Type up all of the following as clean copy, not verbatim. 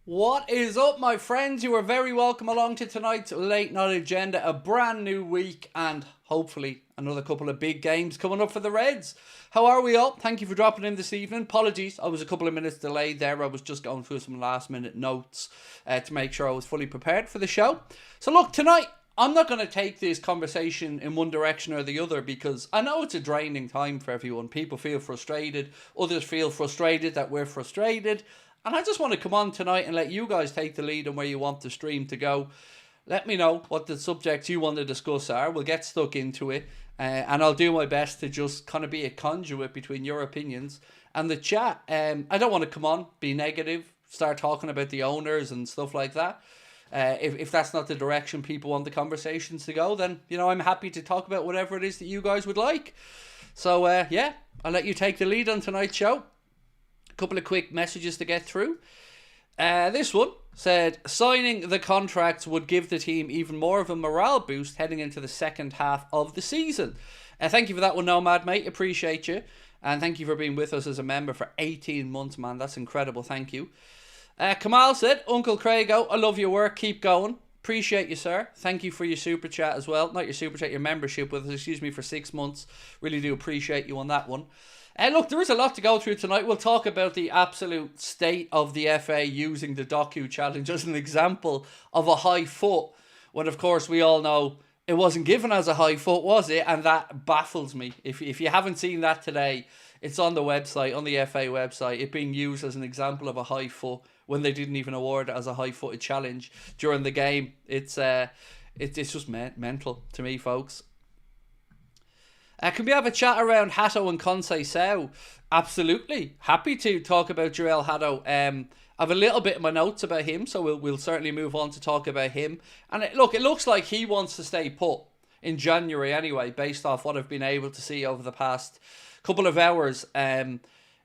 What is up, my friends? You are very welcome along to tonight's late night agenda. A brand new week and hopefully another couple of big games coming up for the Reds. How are we all? Thank you for dropping in this evening. Apologies, I was a couple of minutes delayed there. I was just going through some last minute notes to make sure I was fully prepared for the show. So look, tonight I'm not going to take this conversation in one direction or the other because I know it's a draining time for everyone. People feel frustrated. Others feel frustrated that we're frustrated. And I just want to come on tonight and let you guys take the lead on where you want the stream to go. Let me know what the subjects you want to discuss are. We'll get stuck into it. And I'll do my best to just kind of be a conduit between your opinions and the chat. I don't want to come on, be negative, start talking about the owners and stuff like that. If that's not the direction people want the conversations to go, then, you know, I'm happy to talk about whatever it is that you guys would like. So, yeah, I'll let you take the lead on tonight's show. Couple of quick messages to get through. This one said, signing the contracts would give the team even more of a morale boost heading into the second half of the season. Thank you for that one, Nomad, mate. Appreciate you. And thank you for being with us as a member for 18 months, man. That's incredible. Thank you. Kamal said, Uncle Craigo, I love your work. Keep going. Appreciate you, sir. Thank you for your super chat as well. Not your super chat, your membership with us, excuse me, for 6 months. Really do appreciate you on that one. Look, there is a lot to go through tonight. We'll talk about the absolute state of the FA using the Doku challenge as an example of a high foot, when of course we all know it wasn't given as a high foot, was it? And that baffles me. If you haven't seen that today, it's on the website, on the FA website, it being used as an example of a high foot when they didn't even award it as a high-footed challenge during the game. It's just mental to me, folks. Can we have a chat around Hato and Conceição? Absolutely. Happy to talk about Joel Hato. I have a little bit in my notes about him, so we'll certainly move on to talk about him. And it looks like he wants to stay put in January anyway, based off what I've been able to see over the past couple of hours.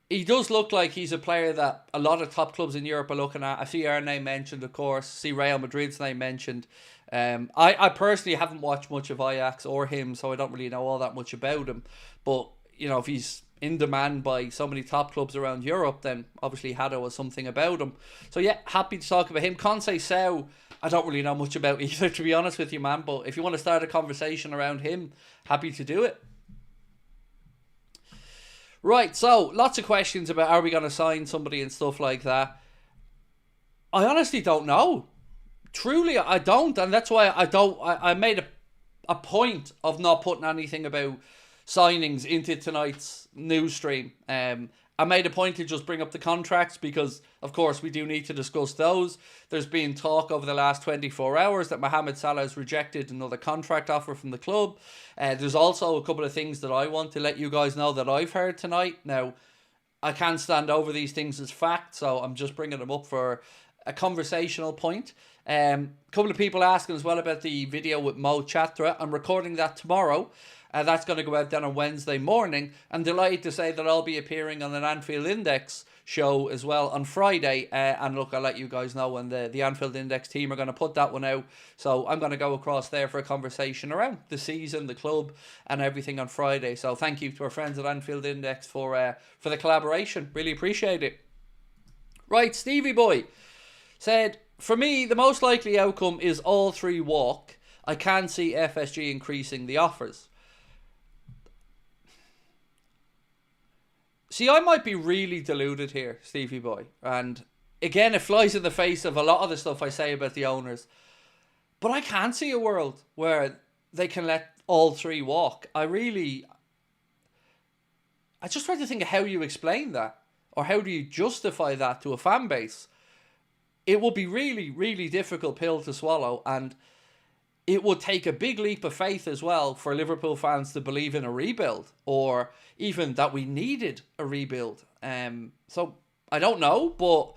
He does look like he's a player that a lot of top clubs in Europe are looking at. I see our name mentioned, of course. I see Real Madrid's name mentioned. I personally haven't watched much of Ajax or him, so I don't really know all that much about him. But, you know, if he's in demand by so many top clubs around Europe, then obviously Hato has something about him. So, yeah, happy to talk about him. Conceição, I don't really know much about either, to be honest with you, man. But if you want to start a conversation around him, happy to do it. Right, so lots of questions about are we going to sign somebody and stuff like that. I honestly don't know. Truly, I don't, and that's why I made a point of not putting anything about signings into tonight's news stream. I made a point to just bring up the contracts because, of course, we do need to discuss those. There's been talk over the last 24 hours that Mohamed Salah has rejected another contract offer from the club. There's also a couple of things that I want to let you guys know that I've heard tonight. Now, I can't stand over these things as fact, so I'm just bringing them up for a conversational point. A couple of people asking as well about the video with Mo Chatra. I'm recording that tomorrow. That's going to go out then on Wednesday morning. I'm delighted to say that I'll be appearing on an Anfield Index show as well on Friday. And look, I'll let you guys know when the Anfield Index team are going to put that one out. So I'm going to go across there for a conversation around the season, the club, and everything on Friday. So thank you to our friends at Anfield Index for the collaboration. Really appreciate it. Right, Stevie Boy said, for me, the most likely outcome is all three walk. I can't see FSG increasing the offers. See, I might be really deluded here, Stevie Boy. And again, it flies in the face of a lot of the stuff I say about the owners. But I can't see a world where they can let all three walk. I just try to think of how you explain that. Or how do you justify that to a fan base? It would be really, really difficult pill to swallow, and it would take a big leap of faith as well for Liverpool fans to believe in a rebuild, or even that we needed a rebuild. So I don't know, but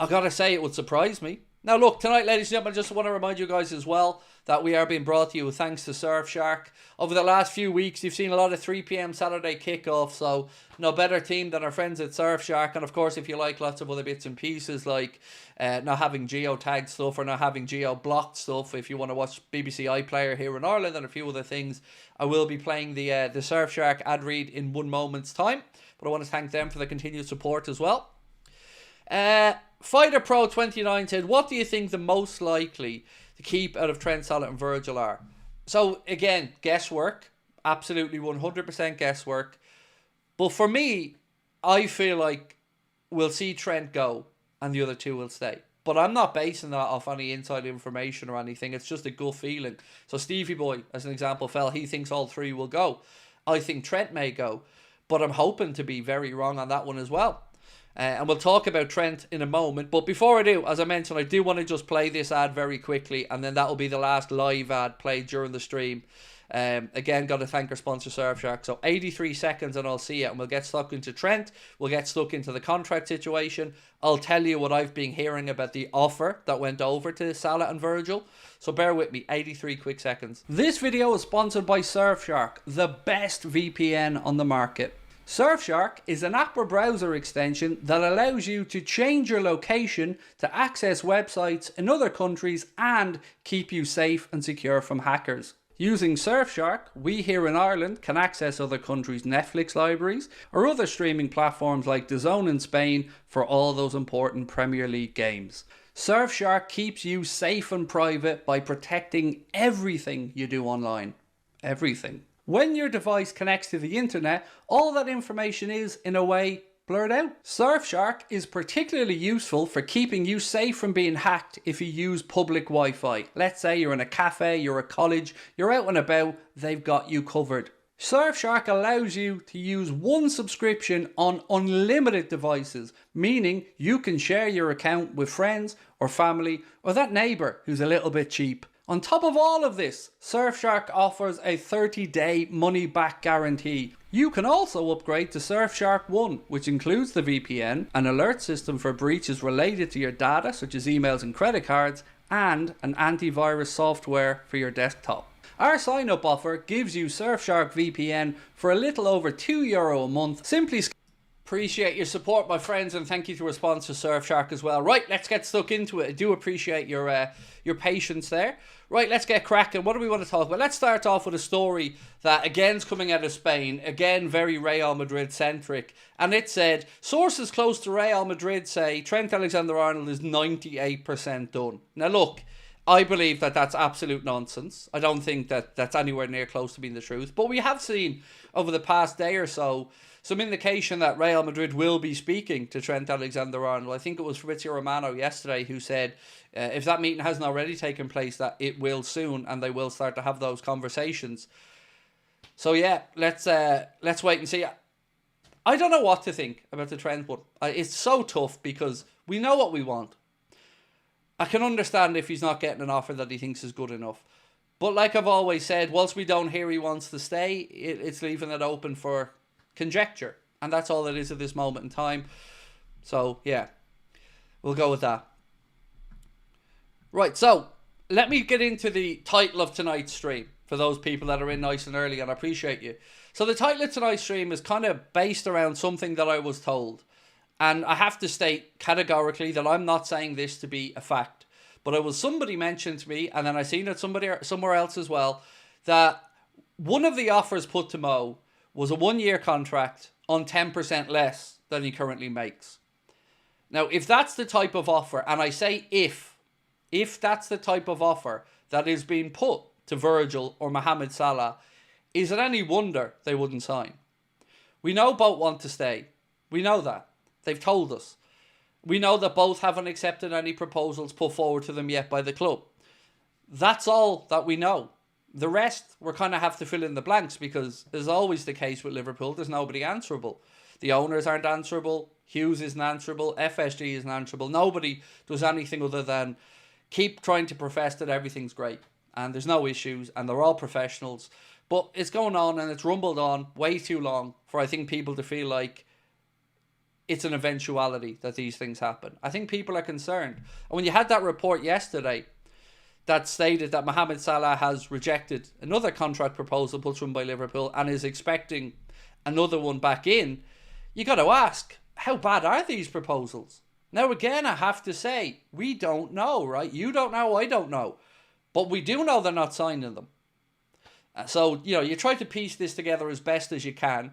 I gotta say it would surprise me. Now look, tonight, ladies and gentlemen, I just want to remind you guys as well that we are being brought to you thanks to Surfshark. Over the last few weeks, you've seen a lot of 3 p.m. Saturday kickoff, so no better team than our friends at Surfshark. And of course, if you like lots of other bits and pieces, like not having geo-tagged stuff or not having geo-blocked stuff, if you want to watch BBC iPlayer here in Ireland and a few other things, I will be playing the Surfshark ad read in one moment's time. But I want to thank them for the continued support as well. Fighter Pro 29 said, what do you think the most likely to keep out of Trent, Salah and Virgil are? So again, guesswork. Absolutely 100% guesswork. But for me, I feel like we'll see Trent go and the other two will stay. But I'm not basing that off any inside information or anything. It's just a gut feeling. So Stevie Boy, as an example, he thinks all three will go. I think Trent may go. But I'm hoping to be very wrong on that one as well. And we'll talk about Trent in a moment. But before I do, as I mentioned, I do want to just play this ad very quickly. And then that will be the last live ad played during the stream. Again, got to thank our sponsor Surfshark. So 83 seconds and I'll see it. And we'll get stuck into Trent. We'll get stuck into the contract situation. I'll tell you what I've been hearing about the offer that went over to Salah and Virgil. So bear with me, 83 quick seconds. This video is sponsored by Surfshark, the best VPN on the market. Surfshark is an app or browser extension that allows you to change your location to access websites in other countries and keep you safe and secure from hackers. Using Surfshark, we here in Ireland can access other countries' Netflix libraries or other streaming platforms like DAZN in Spain for all those important Premier League games. Surfshark keeps you safe and private by protecting everything you do online. Everything. When your device connects to the internet, all that information is, in a way, blurred out. Surfshark is particularly useful for keeping you safe from being hacked if you use public Wi-Fi. Let's say you're in a cafe, you're at college, you're out and about, they've got you covered. Surfshark allows you to use one subscription on unlimited devices, meaning you can share your account with friends or family or that neighbour who's a little bit cheap. On top of all of this, Surfshark offers a 30-day money-back guarantee. You can also upgrade to Surfshark One, which includes the VPN, an alert system for breaches related to your data, such as emails and credit cards, and an antivirus software for your desktop. Our sign-up offer gives you Surfshark VPN for a little over €2 a month. Simply appreciate your support, my friends, and thank you to our sponsor Surfshark as well. Right, let's get stuck into it. I do appreciate your patience there. Right, let's get cracking. What do we want to talk about? Let's start off with a story that again is coming out of Spain. Again, very Real Madrid centric. And it said, sources close to Real Madrid say Trent Alexander-Arnold is 98% done. Now look, I believe that that's absolute nonsense. I don't think that that's anywhere near close to being the truth. But we have seen over the past day or so some indication that Real Madrid will be speaking to Trent Alexander-Arnold. I think it was Fabrizio Romano yesterday who said if that meeting hasn't already taken place, that it will soon and they will start to have those conversations. So yeah, let's wait and see. I don't know what to think about the Trent one. It's so tough because we know what we want. I can understand if he's not getting an offer that he thinks is good enough. But like I've always said, whilst we don't hear he wants to stay, it's leaving it open for conjecture. And that's all it is at this moment in time. So, yeah, we'll go with that. Right, so let me get into the title of tonight's stream for those people that are in nice and early, and I appreciate you. So the title of tonight's stream is kind of based around something that I was told. And I have to state categorically that I'm not saying this to be a fact. But it was somebody mentioned to me, and then I seen it somewhere else as well, that one of the offers put to Mo was a 1-year contract on 10% less than he currently makes. Now, if that's the type of offer, and I say if that's the type of offer that is being put to Virgil or Mohamed Salah, is it any wonder they wouldn't sign? We know both want to stay. We know that. They've told us. We know that both haven't accepted any proposals put forward to them yet by the club. That's all that we know. The rest, we're kind of have to fill in the blanks because, as always the case with Liverpool, there's nobody answerable. The owners aren't answerable. Hughes isn't answerable. FSG isn't answerable. Nobody does anything other than keep trying to profess that everything's great and there's no issues and they're all professionals. But it's going on and it's rumbled on way too long for, I think, people to feel like it's an eventuality that these things happen. I think people are concerned. And when you had that report yesterday that stated that Mohamed Salah has rejected another contract proposal put to him by Liverpool and is expecting another one back in, you got to ask, how bad are these proposals? Now, again, I have to say, we don't know, right? You don't know, I don't know. But we do know they're not signing them. So, you try to piece this together as best as you can,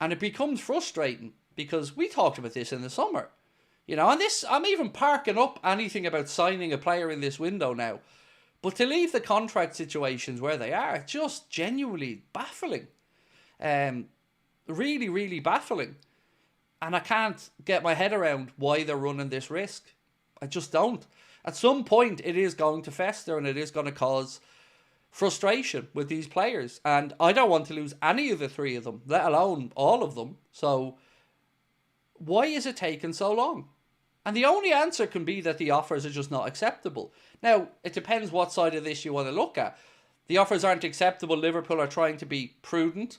and it becomes frustrating because we talked about this in the summer. You know, and this, I'm even parking up anything about signing a player in this window now. But to leave the contract situations where they are, just genuinely baffling. Really, really baffling. And I can't get my head around why they're running this risk. I just don't. At some point, it is going to fester and it is going to cause frustration with these players. And I don't want to lose any of the three of them, let alone all of them. So why is it taking so long? And the only answer can be that the offers are just not acceptable. Now, it depends what side of this you want to look at. The offers aren't acceptable. Liverpool are trying to be prudent,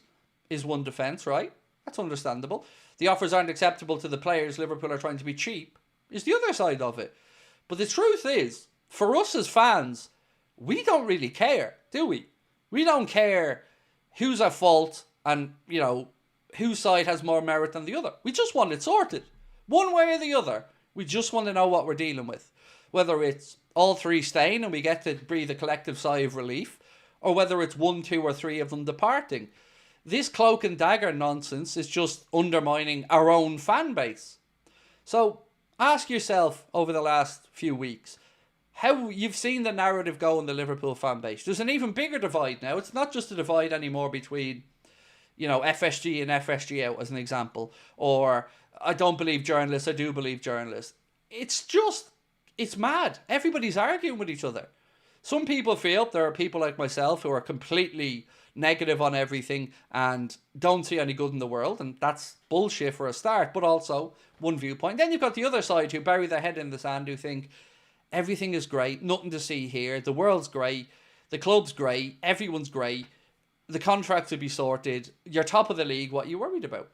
is one defence, right? That's understandable. The offers aren't acceptable to the players. Liverpool are trying to be cheap, is the other side of it. But the truth is, for us as fans, we don't really care, do we? We don't care who's at fault and, you know, whose side has more merit than the other. We just want it sorted. One way or the other. We just want to know what we're dealing with. Whether it's all three staying and we get to breathe a collective sigh of relief, or whether it's 1, 2 or 3 of them departing. This cloak and dagger nonsense is just undermining our own fan base. So ask yourself over the last few weeks, how you've seen the narrative go in the Liverpool fan base. There's an even bigger divide now. It's not just a divide anymore between, you know, FSG and FSG out as an example, or I don't believe journalists, I do believe journalists. It's just, it's mad. Everybody's arguing with each other. Some people feel there are people like myself who are completely negative on everything and don't see any good in the world, and that's bullshit for a start, but also one viewpoint. Then you've got the other side who bury their head in the sand, who think everything is great, nothing to see here, the world's great, the club's great, everyone's great, the contracts will be sorted, you're top of the league, what are you worried about?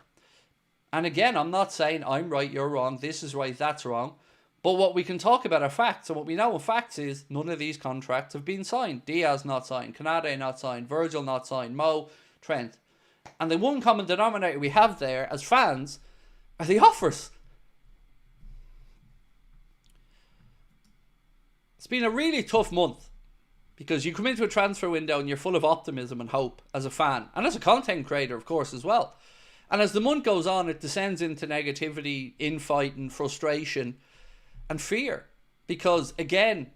And again, I'm not saying I'm right, you're wrong, this is right, that's wrong. But what we can talk about are facts. And what we know of facts is none of these contracts have been signed. Diaz not signed, Canade not signed, Virgil not signed, Mo, Trent. And the one common denominator we have there as fans are the offers. It's been a really tough month because you come into a transfer window and you're full of optimism and hope as a fan and as a content creator, of course, as well. And as the month goes on, it descends into negativity, infight and frustration and fear. Because, again,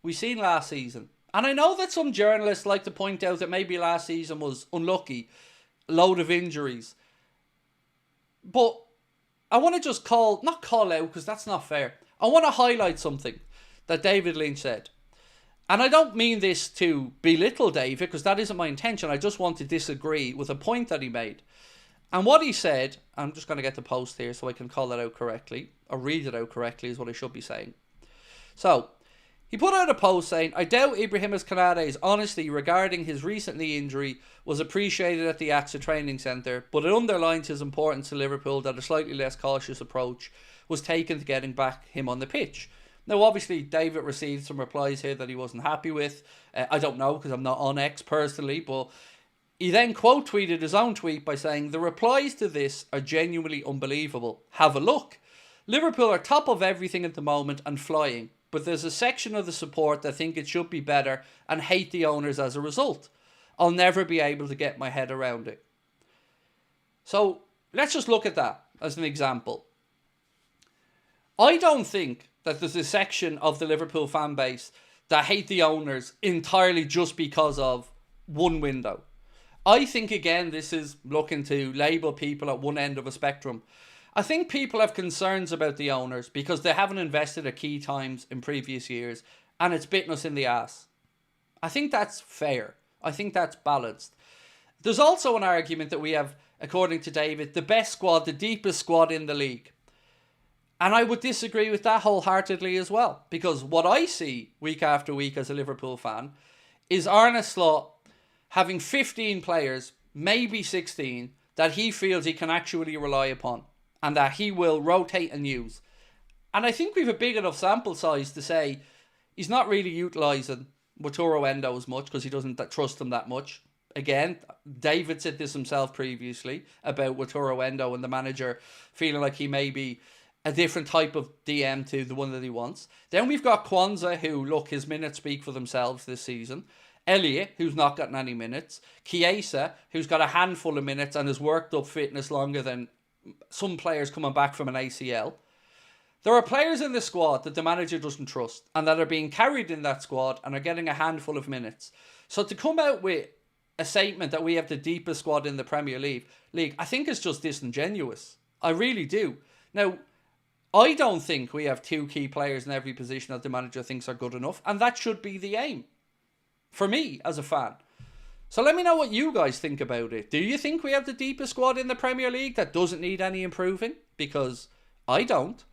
we've seen last season. And I know that some journalists like to point out that maybe last season was unlucky. Load of injuries. But I want to just not call out because that's not fair. I want to highlight something that David Lynch said. And I don't mean this to belittle David because that isn't my intention. I just want to disagree with a point that he made. And what he said, I'm just going to get the post here so I can call that out correctly, or read it out correctly is what I should be saying. So, he put out a post saying, I doubt Ibrahima Konaté's honesty regarding his recent knee injury was appreciated at the AXA training centre, but it underlines his importance to Liverpool that a slightly less cautious approach was taken to getting back him on the pitch. Now, obviously, David received some replies here that he wasn't happy with. I don't know because I'm not on X personally, but he then quote tweeted his own tweet by saying, the replies to this are genuinely unbelievable. Have a look. Liverpool are top of everything at the moment and flying, but there's a section of the support that think it should be better and hate the owners as a result. I'll never be able to get my head around it. So let's just look at that as an example. I don't think that there's a section of the Liverpool fan base that hate the owners entirely just because of one window. I think, again, this is looking to label people at one end of a spectrum. I think people have concerns about the owners because they haven't invested at key times in previous years and it's bitten us in the ass. I think that's fair. I think that's balanced. There's also an argument that we have, according to David, the best squad, the deepest squad in the league. And I would disagree with that wholeheartedly as well. Because what I see week after week as a Liverpool fan is Arne Slot having 15 players, maybe 16, that he feels he can actually rely upon and that he will rotate and use. And I think we've a big enough sample size to say he's not really utilising Wataru Endo as much because he doesn't trust him that much. Again, David said this himself previously about Wataru Endo and the manager feeling like he may be a different type of DM to the one that he wants. Then we've got Kwanzaa, who, look, his minutes speak for themselves this season. Elliott, who's not gotten any minutes. Chiesa, who's got a handful of minutes and has worked up fitness longer than some players coming back from an ACL. There are players in the squad that the manager doesn't trust and that are being carried in that squad and are getting a handful of minutes. So to come out with a statement that we have the deepest squad in the Premier League, I think is just disingenuous. I really do. Now, I don't think we have 2 key players in every position that the manager thinks are good enough, and that should be the aim for me as a fan. So let me know what you guys think about it. Do you think we have the deepest squad in the Premier League that doesn't need any improving? Because I don't.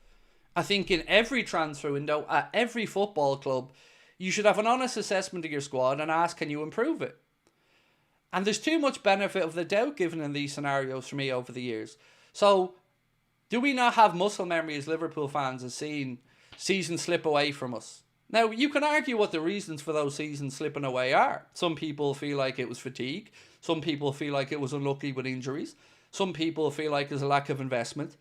I think in every transfer window, at every football club, you should have an honest assessment of your squad and ask, can you improve it? And there's too much benefit of the doubt given in these scenarios for me over the years. So, do we not have muscle memory as Liverpool fans of seeing seasons slip away from us? Now, you can argue what the reasons for those seasons slipping away are. Some people feel like it was fatigue. Some people feel like it was unlucky with injuries. Some people feel like there's a lack of investment.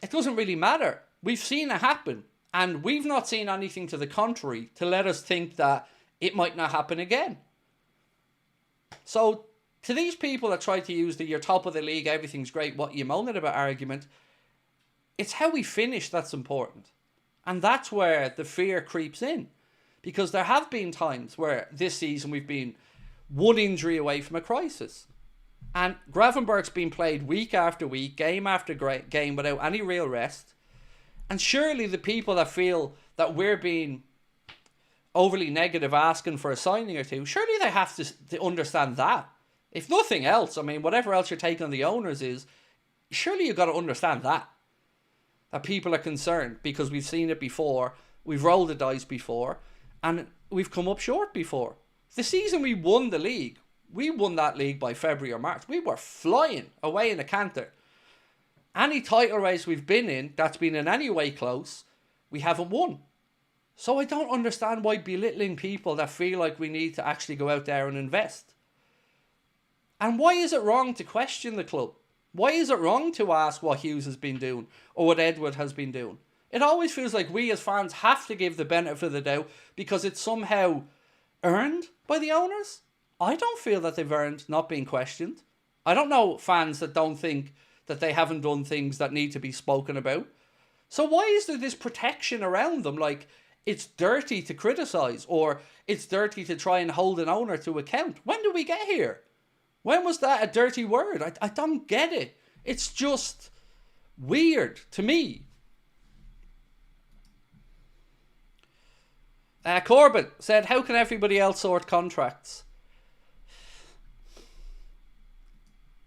It doesn't really matter. We've seen it happen. And we've not seen anything to the contrary to let us think that it might not happen again. So, to these people that try to use the "you're top of the league, everything's great, what you moaning about" argument, it's how we finish that's important. And that's where the fear creeps in. Because there have been times where this season we've been one injury away from a crisis. And Gravenberch's been played week after week, game after game without any real rest. And surely the people that feel that we're being overly negative asking for a signing or two, surely they have to understand that. If nothing else, I mean, whatever else your take on the owners is, surely you've got to understand that. That people are concerned because we've seen it before, we've rolled the dice before, and we've come up short before. The season we won the league, we won that league by February or March. We were flying away in a canter. Any title race we've been in that's been in any way close, we haven't won. So I don't understand why belittling people that feel like we need to actually go out there and invest. And why is it wrong to question the club? Why is it wrong to ask what Hughes has been doing or what Edward has been doing? It always feels like we as fans have to give the benefit of the doubt because it's somehow earned by the owners. I don't feel that they've earned not being questioned. I don't know fans that don't think that they haven't done things that need to be spoken about. So why is there this protection around them? Like, it's dirty to criticise or it's dirty to try and hold an owner to account. When did we get here? When was that a dirty word? I don't get it. It's just weird to me. Corbyn said, how can everybody else sort contracts?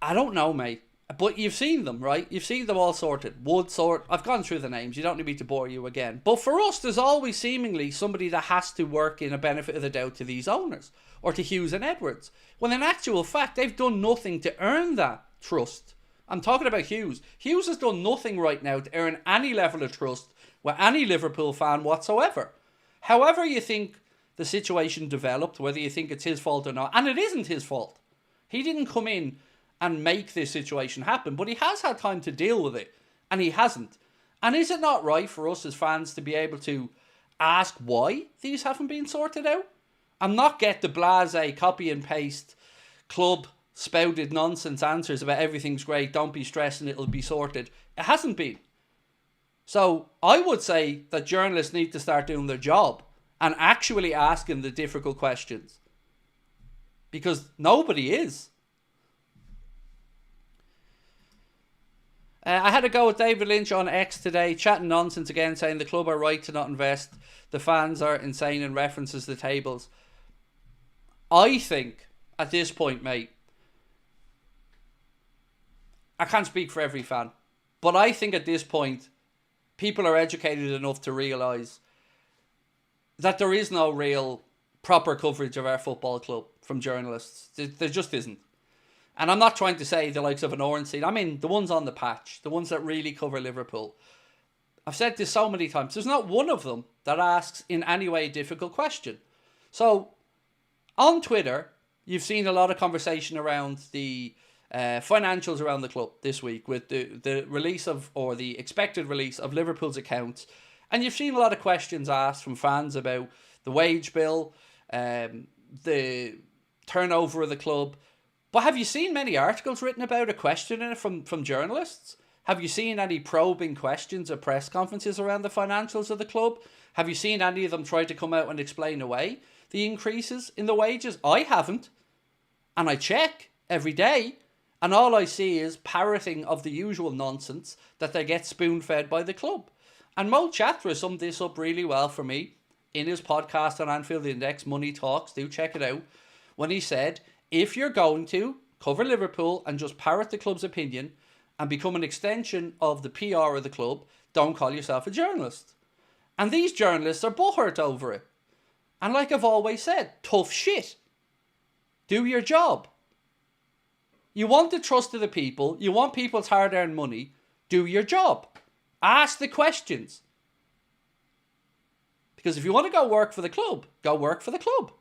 I don't know, mate. But you've seen them, right? You've seen them all sorted. Wood sort. I've gone through the names. You don't need me to bore you again. But for us, there's always seemingly somebody that has to work in a benefit of the doubt to these owners. Or to Hughes and Edwards. When in actual fact, they've done nothing to earn that trust. I'm talking about Hughes. Hughes has done nothing right now to earn any level of trust with any Liverpool fan whatsoever. However you think the situation developed, whether you think it's his fault or not, and it isn't his fault. He didn't come in and make this situation happen, but he has had time to deal with it, and he hasn't. And is it not right for us as fans to be able to ask why these haven't been sorted out? And not get the blasé, copy and paste, club spouted nonsense answers about everything's great, don't be stressing, it'll be sorted. It hasn't been. So I would say that journalists need to start doing their job and actually asking the difficult questions. Because nobody is. I had a go with David Lynch on X today, chatting nonsense again, saying the club are right to not invest. The fans are insane in references to tables. I think, at this point, mate, I can't speak for every fan, but I think at this point, people are educated enough to realise that there is no real proper coverage of our football club from journalists. There just isn't. And I'm not trying to say the likes of an Orange Seed. I mean, the ones on the patch, the ones that really cover Liverpool. I've said this so many times. There's not one of them that asks in any way a difficult question. So, on Twitter, you've seen a lot of conversation around the financials around the club this week with the release of, or the expected release of Liverpool's accounts. And you've seen a lot of questions asked from fans about the wage bill, the turnover of the club. But have you seen many articles written about it, questioning it from journalists? Have you seen any probing questions at press conferences around the financials of the club? Have you seen any of them try to come out and explain away the increases in the wages? I haven't. And I check every day. And all I see is parroting of the usual nonsense that they get spoon-fed by the club. And Mo Chatra summed this up really well for me in his podcast on Anfield Index, Money Talks. Do check it out. When he said, if you're going to cover Liverpool and just parrot the club's opinion and become an extension of the PR of the club, don't call yourself a journalist. And these journalists are butthurt over it. And like I've always said, tough shit. Do your job. You want the trust of the people. You want people's hard-earned money. Do your job. Ask the questions. Because if you want to go work for the club, go work for the club.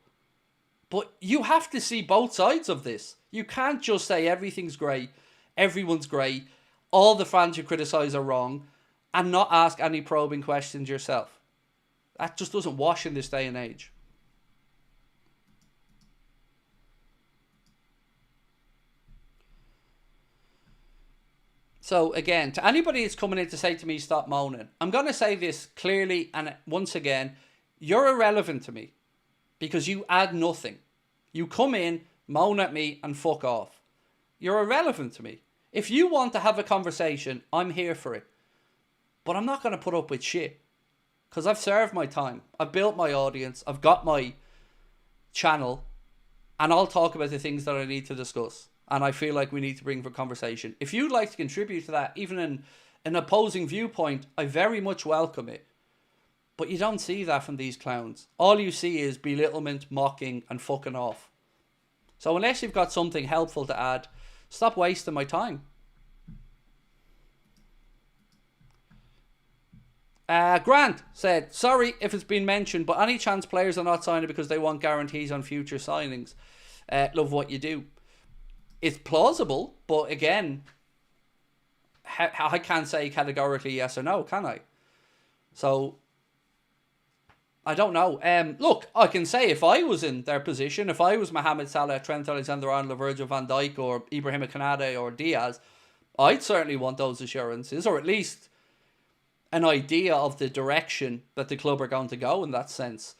But you have to see both sides of this. You can't just say everything's great, everyone's great, all the fans you criticise are wrong, and not ask any probing questions yourself. That just doesn't wash in this day and age. So again, to anybody that's coming in to say to me, stop moaning, I'm going to say this clearly and once again, you're irrelevant to me because you add nothing. You come in, moan at me and fuck off. You're irrelevant to me. If you want to have a conversation, I'm here for it. But I'm not going to put up with shit because I've served my time. I've built my audience. I've got my channel and I'll talk about the things that I need to discuss. And I feel like we need to bring for conversation. If you'd like to contribute to that, even in an opposing viewpoint, I very much welcome it. But you don't see that from these clowns. All you see is belittlement, mocking, and fucking off. So unless you've got something helpful to add, stop wasting my time. Grant said, sorry if it's been mentioned, but any chance players are not signing because they want guarantees on future signings? Love what you do. It's plausible, but again, I can't say categorically yes or no, can I? So, I don't know. Look, I can say if I was in their position, if I was Mohamed Salah, Trent Alexander-Arnold, Virgil van Dijk, or Ibrahim Konate, or Diaz, I'd certainly want those assurances, or at least an idea of the direction that the club are going to go in that sense.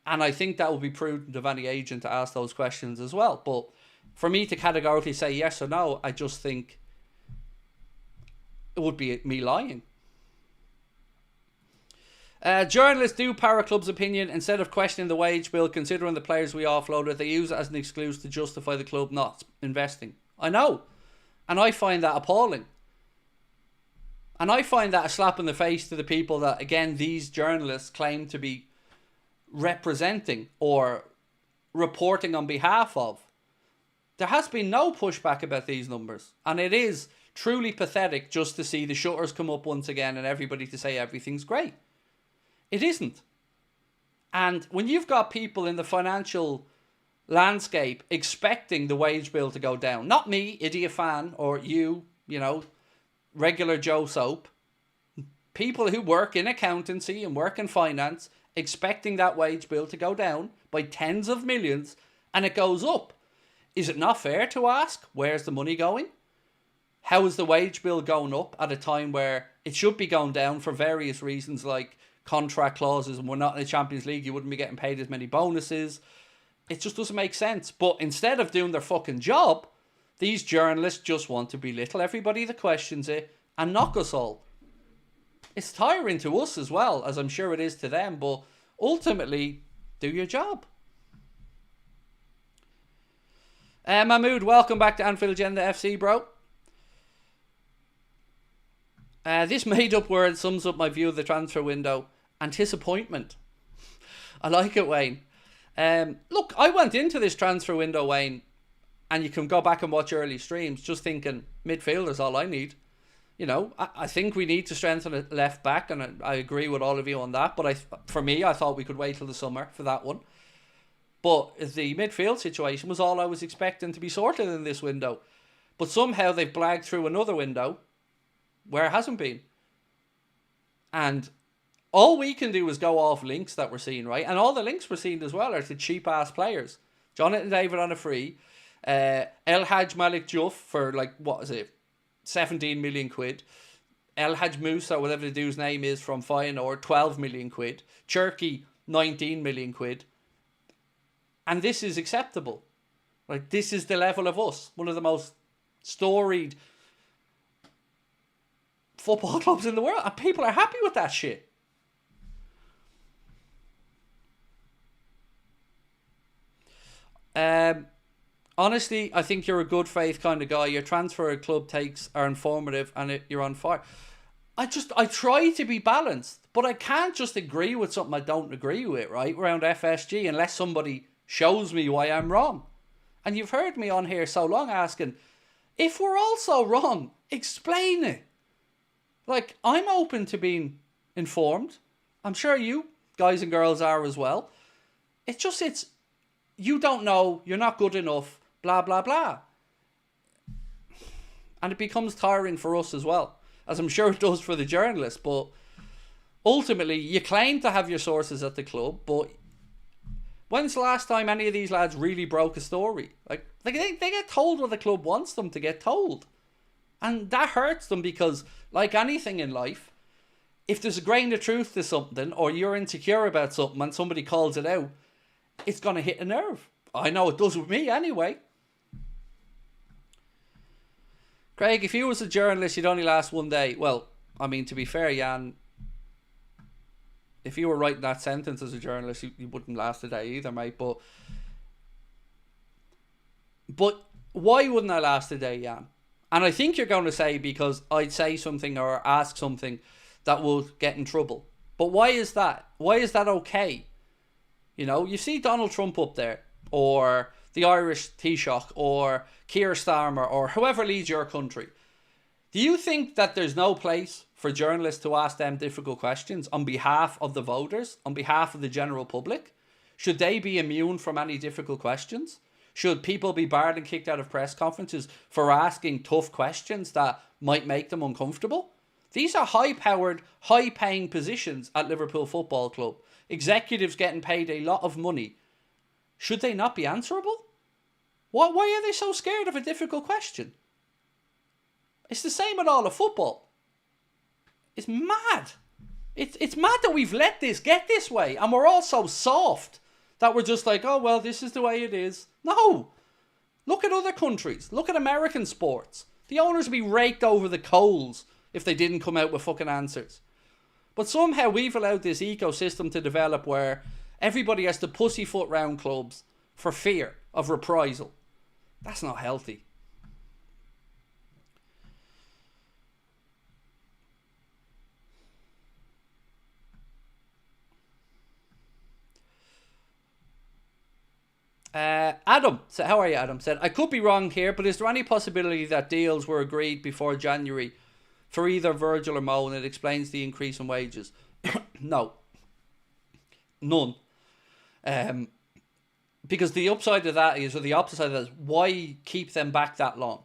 And I think that would be prudent of any agent to ask those questions as well. But for me to categorically say yes or no, I just think it would be me lying. Journalists do parrot club's opinion instead of questioning the wage bill, considering the players we offloaded. They use it as an excuse to justify the club not investing. I know. And I find that appalling. And I find that a slap in the face to the people that, again, these journalists claim to be representing or reporting on behalf of. There has been no pushback about these numbers. And it is truly pathetic just to see the shutters come up once again and everybody to say everything's great. It isn't. And when you've got people in the financial landscape expecting the wage bill to go down, not me, idiot fan, or you know, regular Joe Soap, people who work in accountancy and work in finance expecting that wage bill to go down by tens of millions and it goes up. Is it not fair to ask, where's the money going? How is the wage bill going up at a time where it should be going down for various reasons like contract clauses, and we're not in the Champions League, you wouldn't be getting paid as many bonuses. It just doesn't make sense. But instead of doing their fucking job, these journalists just want to belittle everybody that questions it and knock us all. It's tiring to us as well, as I'm sure it is to them, but ultimately, do your job. Mahmood, welcome back to Anfield Agenda FC, bro. This made-up word sums up my view of the transfer window. Anticipantment. I like it, Wayne. Look, I went into this transfer window, Wayne, and you can go back and watch early streams, just thinking midfielder's all I need. You know, I think we need to strengthen a left back, and I agree with all of you on that. But for me, I thought we could wait till the summer for that one. But the midfield situation was all I was expecting to be sorted in this window. But somehow they've blagged through another window where it hasn't been. And all we can do is go off links that we're seeing, right? And all the links we're seeing as well are to cheap-ass players. Jonathan David on a free. El Hadj Malik Diouf for, like, what is it? 17 million quid. El Hadj Musa, whatever the dude's name is, from Feyenoord, 12 million quid. Cherky, 19 million quid. And this is acceptable. Like, this is the level of us. One of the most storied football clubs in the world. And people are happy with that shit. Honestly, I think you're a good faith kind of guy. Your transfer club takes are informative and you're on fire. I try to be balanced, but I can't just agree with something I don't agree with, right? Around FSG, unless somebody shows me why I'm wrong. And you've heard me on here so long asking, if we're all so wrong, explain it. Like, I'm open to being informed. I'm sure you guys and girls are as well. It's you don't know, you're not good enough, blah, blah, blah. And it becomes tiring for us as well, as I'm sure it does for the journalists. But ultimately, you claim to have your sources at the club, but when's the last time any of these lads really broke a story? Like they get told what the club wants them to get told. And that hurts them because, like anything in life, if there's a grain of truth to something, or you're insecure about something and somebody calls it out, it's going to hit a nerve. I know it does with me anyway. Craig, if you was a journalist, you'd only last one day. Well, I mean, to be fair, Jan, if you were writing that sentence as a journalist, you wouldn't last a day either, mate. But why wouldn't I last a day, Jan? And I think you're going to say because I'd say something or ask something that will get in trouble. But why is that? Why is that okay? You know, you see Donald Trump up there, or the Irish Taoiseach, or Keir Starmer, or whoever leads your country. Do you think that there's no place for journalists to ask them difficult questions on behalf of the voters, on behalf of the general public? Should they be immune from any difficult questions? Should people be barred and kicked out of press conferences for asking tough questions that might make them uncomfortable? These are high-powered, high-paying positions at Liverpool Football Club. Executives getting paid a lot of money. Should they not be answerable? Why are they so scared of a difficult question? It's the same with all of football. It's mad. It's mad that we've let this get this way, and we're all so soft that we're just like, oh, well, this is the way it is. No. Look at other countries. Look at American sports. The owners would be raked over the coals if they didn't come out with fucking answers. But somehow we've allowed this ecosystem to develop where everybody has to pussyfoot round clubs for fear of reprisal. That's not healthy. Adam said, how are you, Adam? Said, I could be wrong here, but is there any possibility that deals were agreed before January for either Virgil or Mo, and it explains the increase in wages? No. None. Because the upside of that is, or the opposite of that is, why keep them back that long?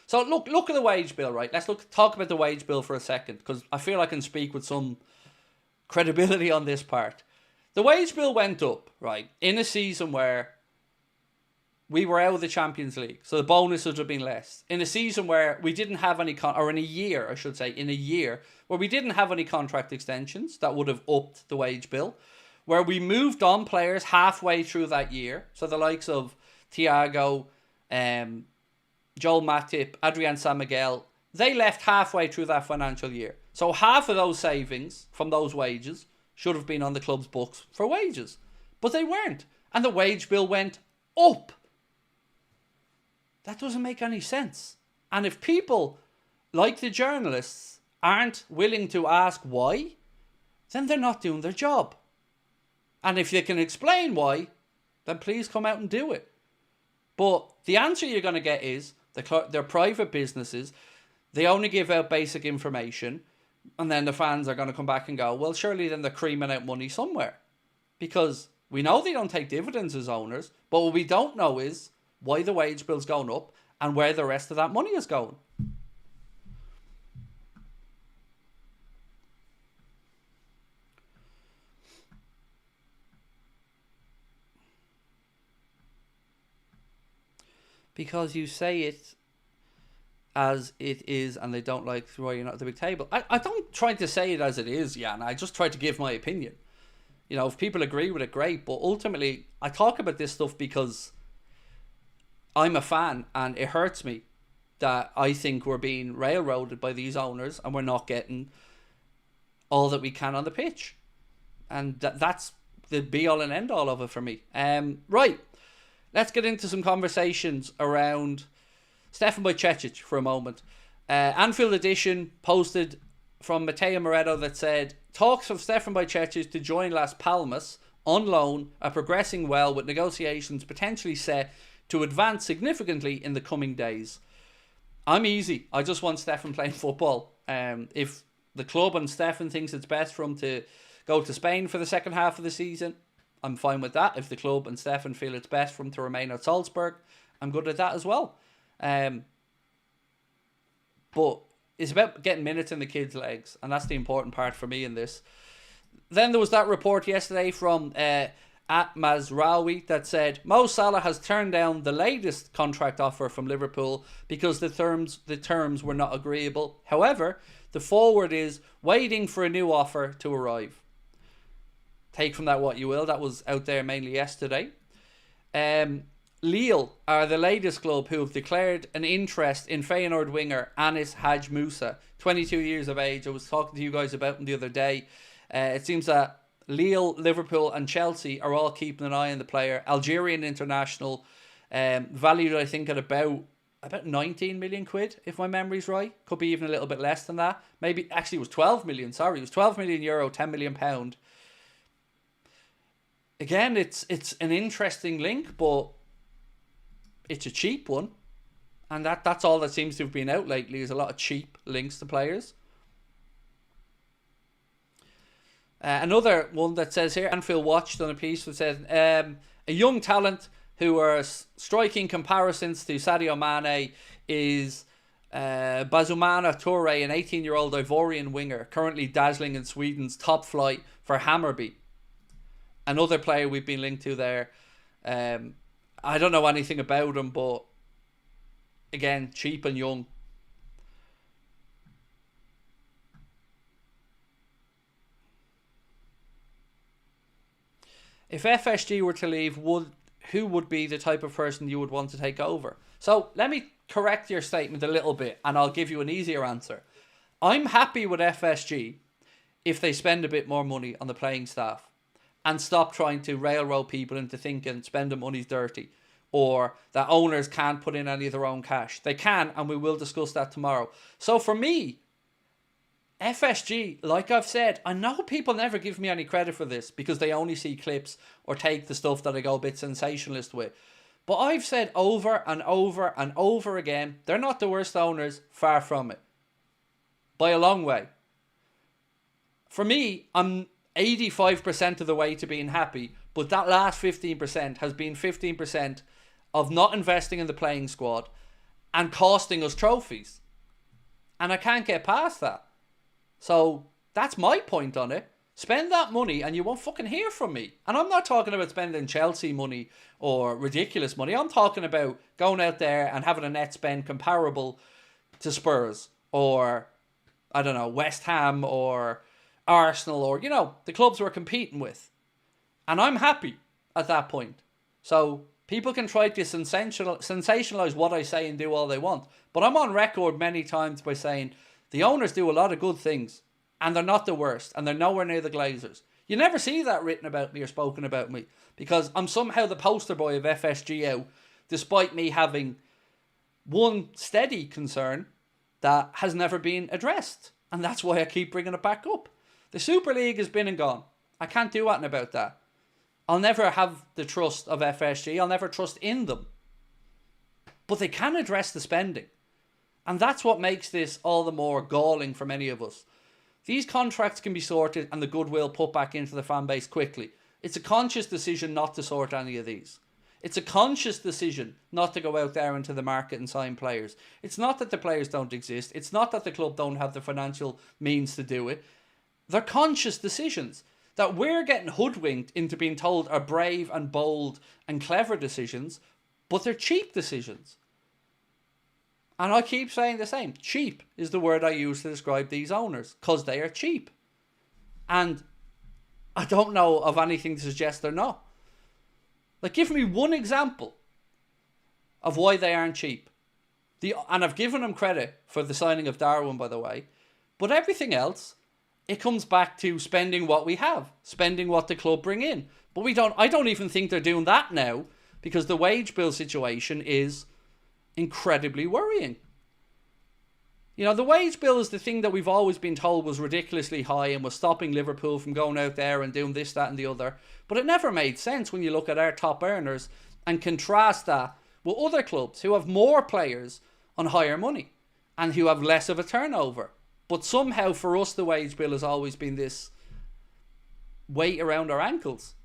So look at the wage bill, right? Let's talk about the wage bill for a second, because I feel I can speak with some credibility on this part. The wage bill went up, right, in a season where we were out of the Champions League, so the bonuses would have been less. In a season where we didn't have any, or in a year, I should say, in a year where we didn't have any contract extensions that would have upped the wage bill, where we moved on players halfway through that year. So the likes of Thiago, Joel Matip, Adrian San Miguel, they left halfway through that financial year. So half of those savings from those wages should have been on the club's books for wages. But they weren't. And the wage bill went up. That doesn't make any sense. And if people, like the journalists, aren't willing to ask why, then they're not doing their job. And if they can explain why, then please come out and do it. But the answer you're going to get is they're private businesses. They only give out basic information. And then the fans are going to come back and go, well, surely then they're creaming out money somewhere. Because we know they don't take dividends as owners. But what we don't know is why the wage bill's going up and where the rest of that money is going. Because you say it as it is, and they don't like why you're not at the big table. I don't try to say it as it is, Jan. I just try to give my opinion. You know, if people agree with it, great. But ultimately, I talk about this stuff because I'm a fan, and it hurts me that I think we're being railroaded by these owners and we're not getting all that we can on the pitch. And that's the be-all and end-all of it for me. Right, let's get into some conversations around Stefan Bajcetic for a moment. Anfield Edition posted from Mateo Moretto that said, talks of Stefan Bajcetic to join Las Palmas on loan are progressing well, with negotiations potentially set to advance significantly in the coming days. I'm easy. I just want Stefan playing football. If the club and Stefan thinks it's best for him to go to Spain for the second half of the season, I'm fine with that. If the club and Stefan feel it's best for him to remain at Salzburg, I'm good at that as well. But it's about getting minutes in the kids' legs, and that's the important part for me in this. Then there was that report yesterday from at Mazraoui that said Mo Salah has turned down the latest contract offer from Liverpool because the terms were not agreeable. However, the forward is waiting for a new offer to arrive. Take from that what you will. That was out there mainly yesterday. Lille are the latest club who have declared an interest in Feyenoord winger Anis Hadj Moussa, 22 years of age. I was talking to you guys about him the other day. It seems that Lille, Liverpool and Chelsea are all keeping an eye on the player. Algerian international, valued I think at about 19 million quid, if my memory's right. Could be even a little bit less than that. Maybe, actually it was 12 million, sorry. It was 12 million euro, 10 million pound. Again, it's an interesting link, but it's a cheap one. And that's all that seems to have been out lately, is a lot of cheap links to players. Another one that says here, Anfield Watch done a piece that says a young talent who are striking comparisons to Sadio Mane is Bazumana Toure, an 18-year-old Ivorian winger, currently dazzling in Sweden's top flight for Hammarby. Another player we've been linked to there. I don't know anything about him, but again, cheap and young. If FSG were to leave, who would be the type of person you would want to take over? So let me correct your statement a little bit, and I'll give you an easier answer. I'm happy with FSG if they spend a bit more money on the playing staff and stop trying to railroad people into thinking spending money's dirty, or that owners can't put in any of their own cash. They can, and we will discuss that tomorrow. So for me, FSG, like I've said, I know people never give me any credit for this because they only see clips or take the stuff that I go a bit sensationalist with. But I've said over and over and over again, they're not the worst owners, far from it. By a long way. For me, I'm 85% of the way to being happy, but that last 15% has been 15% of not investing in the playing squad and costing us trophies. And I can't get past that. So that's my point on it. Spend that money and you won't fucking hear from me. And I'm not talking about spending Chelsea money or ridiculous money. I'm talking about going out there and having a net spend comparable to Spurs or, I don't know, West Ham or Arsenal or, you know, the clubs we're competing with. And I'm happy at that point. So people can try to sensationalise what I say and do all they want. But I'm on record many times by saying the owners do a lot of good things, and they're not the worst, and they're nowhere near the Glazers. You never see that written about me or spoken about me, because I'm somehow the poster boy of FSG out, despite me having one steady concern that has never been addressed. And that's why I keep bringing it back up. The Super League has been and gone. I can't do anything about that. I'll never have the trust of FSG. I'll never trust in them. But they can address the spending. And that's what makes this all the more galling for many of us. These contracts can be sorted and the goodwill put back into the fan base quickly. It's a conscious decision not to sort any of these. It's a conscious decision not to go out there into the market and sign players. It's not that the players don't exist. It's not that the club don't have the financial means to do it. They're conscious decisions that we're getting hoodwinked into being told are brave and bold and clever decisions, but they're cheap decisions. And I keep saying the same. Cheap is the word I use to describe these owners, because they are cheap. And I don't know of anything to suggest they're not. Like, give me one example of why they aren't cheap. And I've given them credit for the signing of Darwin, by the way. But everything else, it comes back to spending what we have, spending what the club bring in. But I don't even think they're doing that now, because the wage bill situation is incredibly worrying. You know, the wage bill is the thing that we've always been told was ridiculously high and was stopping Liverpool from going out there and doing this, that and the other. But it never made sense when you look at our top earners and contrast that with other clubs who have more players on higher money and who have less of a turnover. But somehow for us the wage bill has always been this weight around our ankles.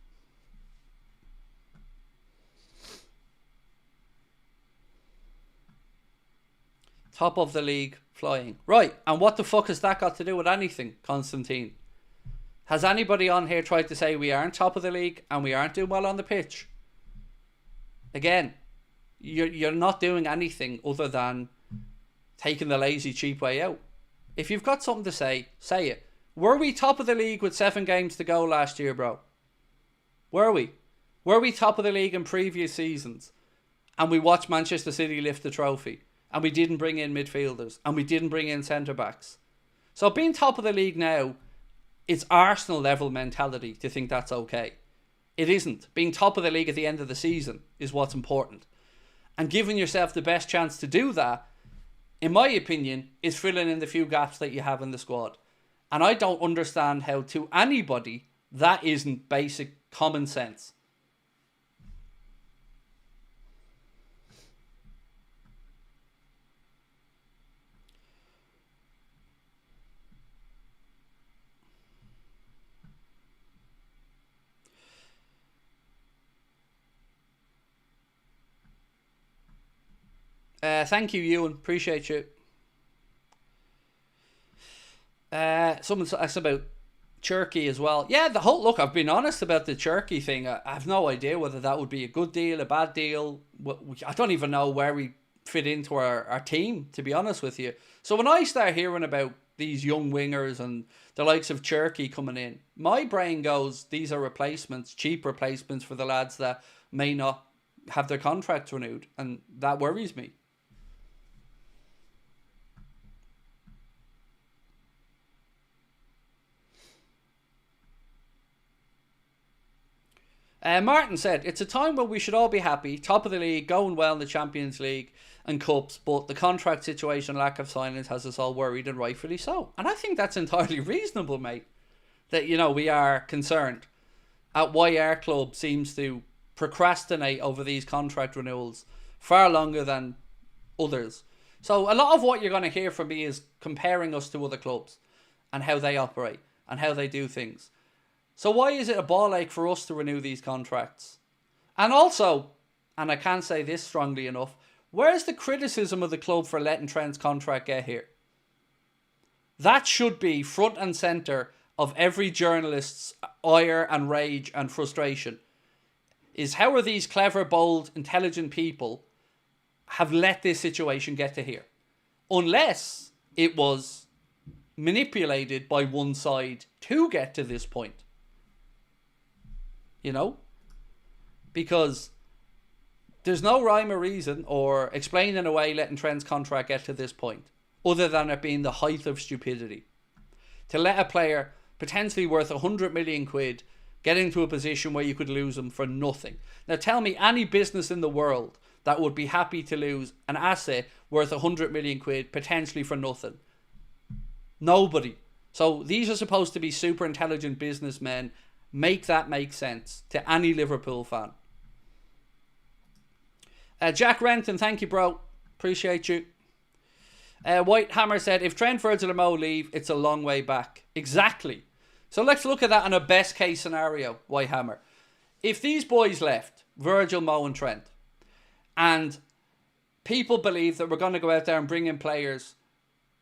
Top of the league, flying. Right, and what the fuck has that got to do with anything, Constantine? Has anybody on here tried to say we aren't top of the league and we aren't doing well on the pitch? Again, you're not doing anything other than taking the lazy, cheap way out. If you've got something to say, say it. Were we top of the league with 7 games to go last year, bro? Were we? Were we top of the league in previous seasons? And we watched Manchester City lift the trophy? And we didn't bring in midfielders. And we didn't bring in centre-backs. So being top of the league now, it's Arsenal level mentality to think that's okay. It isn't. Being top of the league at the end of the season is what's important. And giving yourself the best chance to do that, in my opinion, is filling in the few gaps that you have in the squad. And I don't understand how to anybody that isn't basic common sense. Thank you, Ewan. Appreciate you. Someone asked about Turkey as well. Yeah, look, I've been honest about the Turkey thing. I have no idea whether that would be a good deal, a bad deal. I don't even know where we fit into our team, to be honest with you. So when I start hearing about these young wingers and the likes of Turkey coming in, my brain goes, these are replacements, cheap replacements for the lads that may not have their contracts renewed. And that worries me. Martin said, it's a time when we should all be happy, top of the league, going well in the Champions League and Cups, but the contract situation, lack of signings has us all worried, and rightfully so. And I think that's entirely reasonable, mate, that, you know, we are concerned at why our club seems to procrastinate over these contract renewals far longer than others. So a lot of what you're going to hear from me is comparing us to other clubs and how they operate and how they do things. So why is it a ball ache for us to renew these contracts? And also, and I can't say this strongly enough, where's the criticism of the club for letting Trent's contract get here? That should be front and centre of every journalist's ire and rage and frustration. Is how are these clever, bold, intelligent people have let this situation get to here? Unless it was manipulated by one side to get to this point. You know? Because there's no rhyme or reason or explaining away letting Trent's contract get to this point, other than it being the height of stupidity. To let a player potentially worth 100 million quid get into a position where you could lose him for nothing. Now tell me any business in the world that would be happy to lose an asset worth 100 million quid potentially for nothing. Nobody. So these are supposed to be super intelligent businessmen. Make that make sense to any Liverpool fan. Jack Renton, thank you, bro. Appreciate you. White Hammer said, if Trent, Virgil and Mo leave, it's a long way back. Exactly. So let's look at that in a best case scenario, White Hammer. If these boys left, Virgil, Mo and Trent, and people believe that we're going to go out there and bring in players,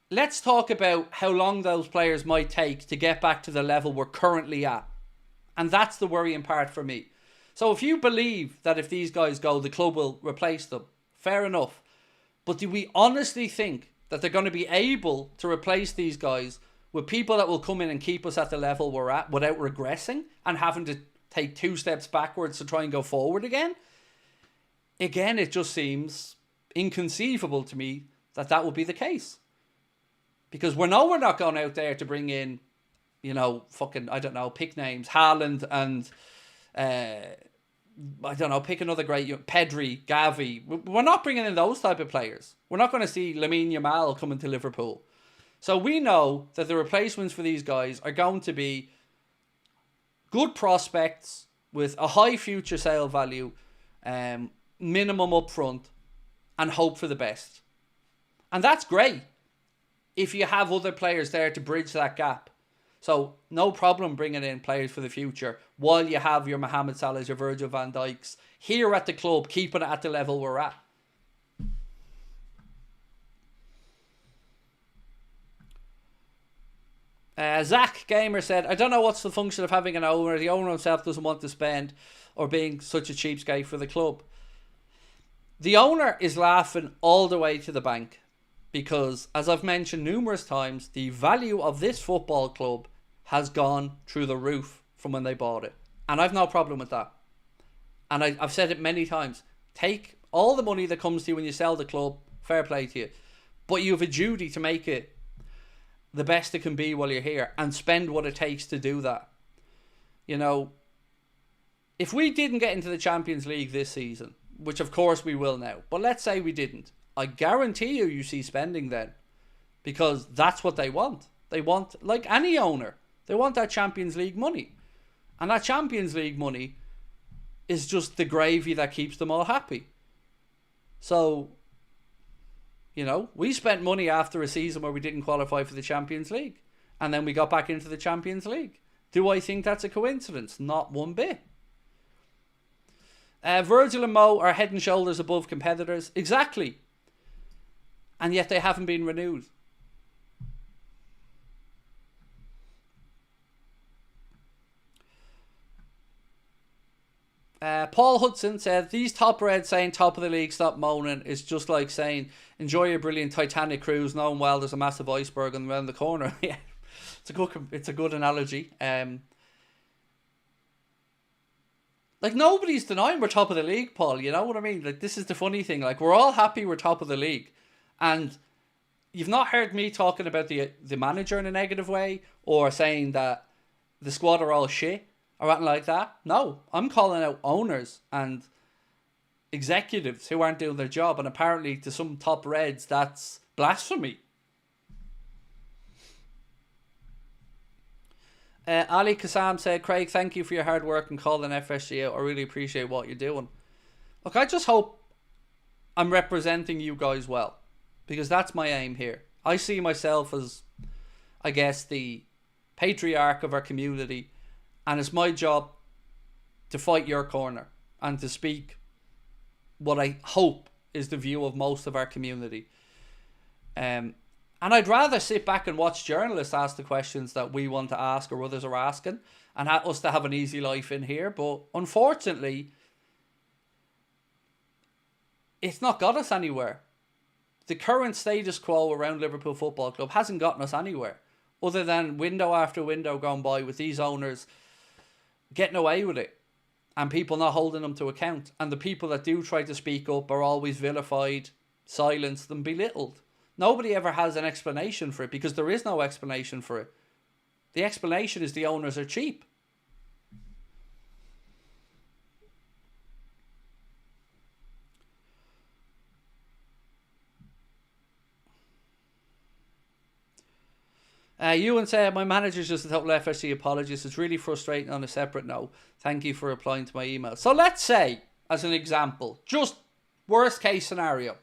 let's talk about how long those players might take to get back to the level we're currently at. And that's the worrying part for me. So if you believe that if these guys go, the club will replace them, fair enough. But do we honestly think that they're going to be able to replace these guys with people that will come in and keep us at the level we're at without regressing and having to take 2 steps backwards to try and go forward again? Again, it just seems inconceivable to me that that would be the case. Because we're not going out there to bring in, you know, fucking, I don't know, pick names, Haaland and, I don't know, pick another great, Pedri, Gavi. We're not bringing in those type of players. We're not going to see Lamine Yamal coming to Liverpool. So we know that the replacements for these guys are going to be good prospects with a high future sale value, minimum upfront, and hope for the best. And that's great if you have other players there to bridge that gap. So no problem bringing in players for the future while you have your Mohamed Salahs, your Virgil van Dijks here at the club, keeping it at the level we're at. Zach Gamer said, I don't know what's the function of having an owner. The owner himself doesn't want to spend or being such a cheapskate for the club. The owner is laughing all the way to the bank because, as I've mentioned numerous times, the value of this football club has gone through the roof from when they bought it. And I've no problem with that. And I've said it many times. Take all the money that comes to you when you sell the club, fair play to you. But you have a duty to make it the best it can be while you're here and spend what it takes to do that. You know, if we didn't get into the Champions League this season, which of course we will now, but let's say we didn't, I guarantee you see spending then, because that's what they want. They want, like any owner, they want that Champions League money. And that Champions League money is just the gravy that keeps them all happy. So, you know, we spent money after a season where we didn't qualify for the Champions League. And then we got back into the Champions League. Do I think that's a coincidence? Not one bit. Virgil and Mo are head and shoulders above competitors. Exactly. And yet they haven't been renewed. Paul Hudson said, these top reds saying top of the league, stop moaning, is just like saying, enjoy your brilliant Titanic cruise, knowing well there's a massive iceberg around the corner. Yeah, it's a good analogy. Like, nobody's denying we're top of the league, Paul, you know what I mean? Like, this is the funny thing. Like, we're all happy we're top of the league. And you've not heard me talking about the manager in a negative way or saying that the squad are all shit or anything like that. No, I'm calling out owners and executives who aren't doing their job. And apparently to some top reds, that's blasphemy. Ali Kassam said, Craig, thank you for your hard work and calling FSG out. I really appreciate what you're doing. Look, I just hope I'm representing you guys well, because that's my aim here. I see myself as, I guess, the patriarch of our community, and it's my job to fight your corner and to speak what I hope is the view of most of our community. And I'd rather sit back and watch journalists ask the questions that we want to ask or others are asking, and us to have an easy life in here. But unfortunately, it's not got us anywhere. The current status quo around Liverpool Football Club hasn't gotten us anywhere, other than window after window going by with these owners getting away with it and people not holding them to account. And the people that do try to speak up are always vilified, silenced and belittled. Nobody ever has an explanation for it, because there is no explanation for it. The explanation is the owners are cheap. Ewan said, my manager's just a total FSC apologist. It's really frustrating on a separate note. Thank you for replying to my email. So let's say, as an example, just worst case scenario,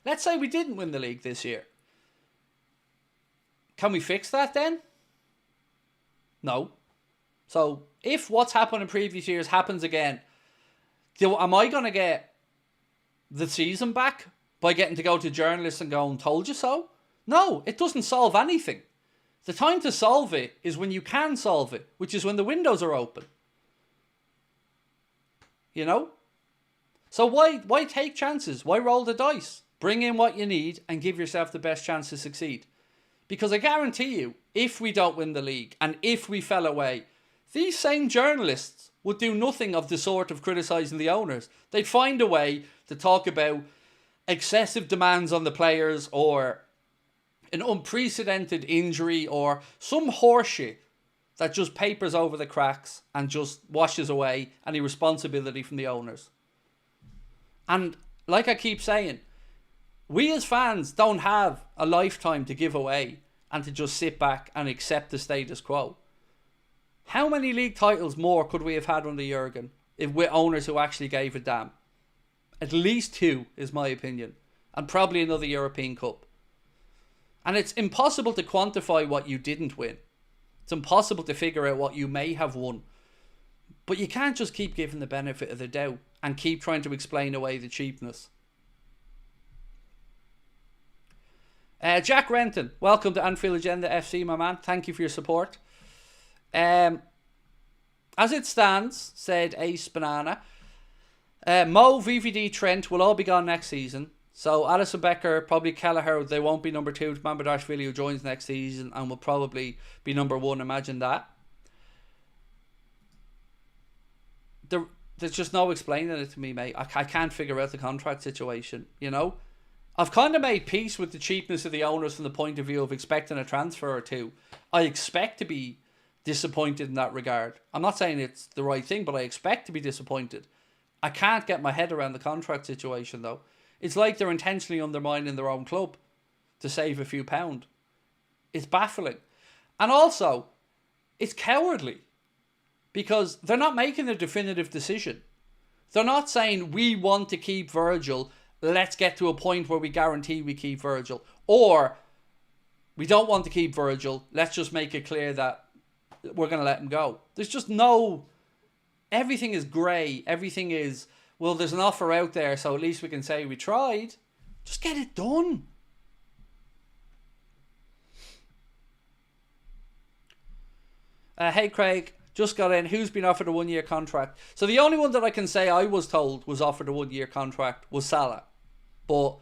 let's say we didn't win the league this year. Can we fix that then? No. So if what's happened in previous years happens again, am I going to get the season back by getting to go to journalists and going, told you so? No, it doesn't solve anything. The time to solve it is when you can solve it, which is when the windows are open. You know? So why take chances? Why roll the dice? Bring in what you need and give yourself the best chance to succeed. Because I guarantee you, if we don't win the league and if we fell away, these same journalists would do nothing of the sort of criticising the owners. They'd find a way to talk about excessive demands on the players or an unprecedented injury or some horseshit that just papers over the cracks and just washes away any responsibility from the owners. And like I keep saying, we as fans don't have a lifetime to give away and to just sit back and accept the status quo. How many league titles more could we have had under Jurgen if with owners who actually gave a damn? At least 2 is my opinion. And probably another European Cup. And it's impossible to quantify what you didn't win. It's impossible to figure out what you may have won. But you can't just keep giving the benefit of the doubt and keep trying to explain away the cheapness. Jack Renton, welcome to Anfield Agenda FC, my man. Thank you for your support. As it stands, said Ace Banana, Mo, VVD, Trent will all be gone next season. So Alisson Becker, probably Kelleher, they won't be number 2. Mamardashvili who joins next season and will probably be number 1. Imagine that. There's just no explaining it to me, mate. I can't figure out the contract situation, you know. I've kind of made peace with the cheapness of the owners from the point of view of expecting a transfer or 2. I expect to be disappointed in that regard. I'm not saying it's the right thing, but I expect to be disappointed. I can't get my head around the contract situation, though. It's like they're intentionally undermining their own club to save a few pound. It's baffling. And also, it's cowardly. Because they're not making a definitive decision. They're not saying, we want to keep Virgil, let's get to a point where we guarantee we keep Virgil. Or, we don't want to keep Virgil, let's just make it clear that we're going to let him go. There's just no... Everything is grey. Everything is, well, there's an offer out there, so at least we can say we tried. Just get it done. Hey, Craig. Just got in. Who's been offered a 1-year contract? So the only one that I can say I was told was offered a 1-year contract was Salah. But,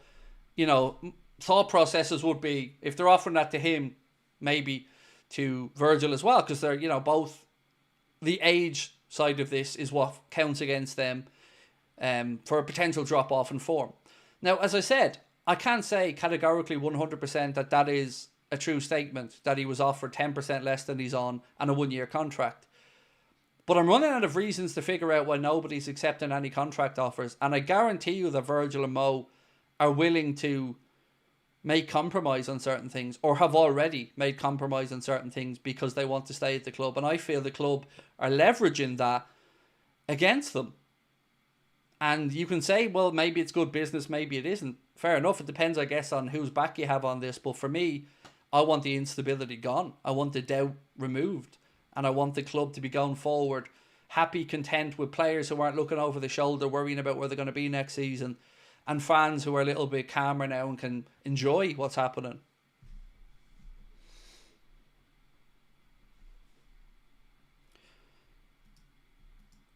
you know, thought processes would be, if they're offering that to him, maybe to Virgil as well. Because they're, you know, both the age side of this is what counts against them for a potential drop-off in form. Now, as I said, I can't say categorically 100% that that is a true statement, that he was offered 10% less than he's on and a 1-year contract. But I'm running out of reasons to figure out why nobody's accepting any contract offers. And I guarantee you that Virgil and Mo are willing to make compromise on certain things, or have already made compromise on certain things because they want to stay at the club. And I feel the club are leveraging that against them. And you can say, well, maybe it's good business, maybe it isn't. Fair enough. It depends, I guess, on whose back you have on this. But for me, I want the instability gone. I want the doubt removed. And I want the club to be going forward, happy, content, with players who aren't looking over the shoulder, worrying about where they're going to be next season, and fans who are a little bit calmer now and can enjoy what's happening.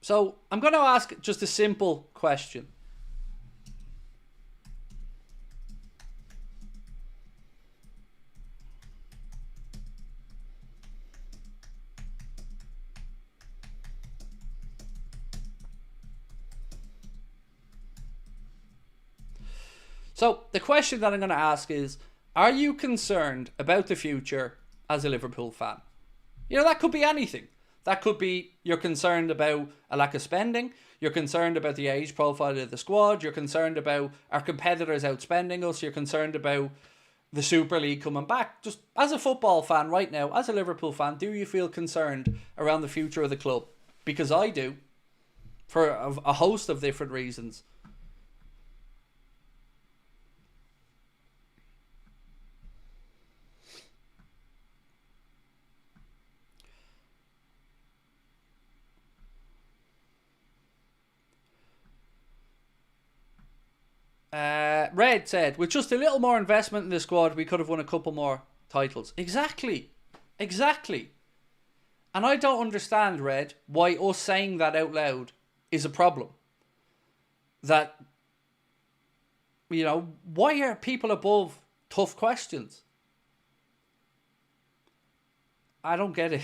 So I'm going to ask just a simple question. So the question that I'm going to ask is, are you concerned about the future as a Liverpool fan? You know, that could be anything. That could be you're concerned about a lack of spending. You're concerned about the age profile of the squad. You're concerned about our competitors outspending us. You're concerned about the Super League coming back. Just as a football fan right now, as a Liverpool fan, do you feel concerned around the future of the club? Because I do, for a host of different reasons. Red said, with just a little more investment in the squad, we could have won a couple more titles. Exactly. Exactly. And I don't understand, Red, why us saying that out loud is a problem. That You know, why are people above tough questions? I don't get it.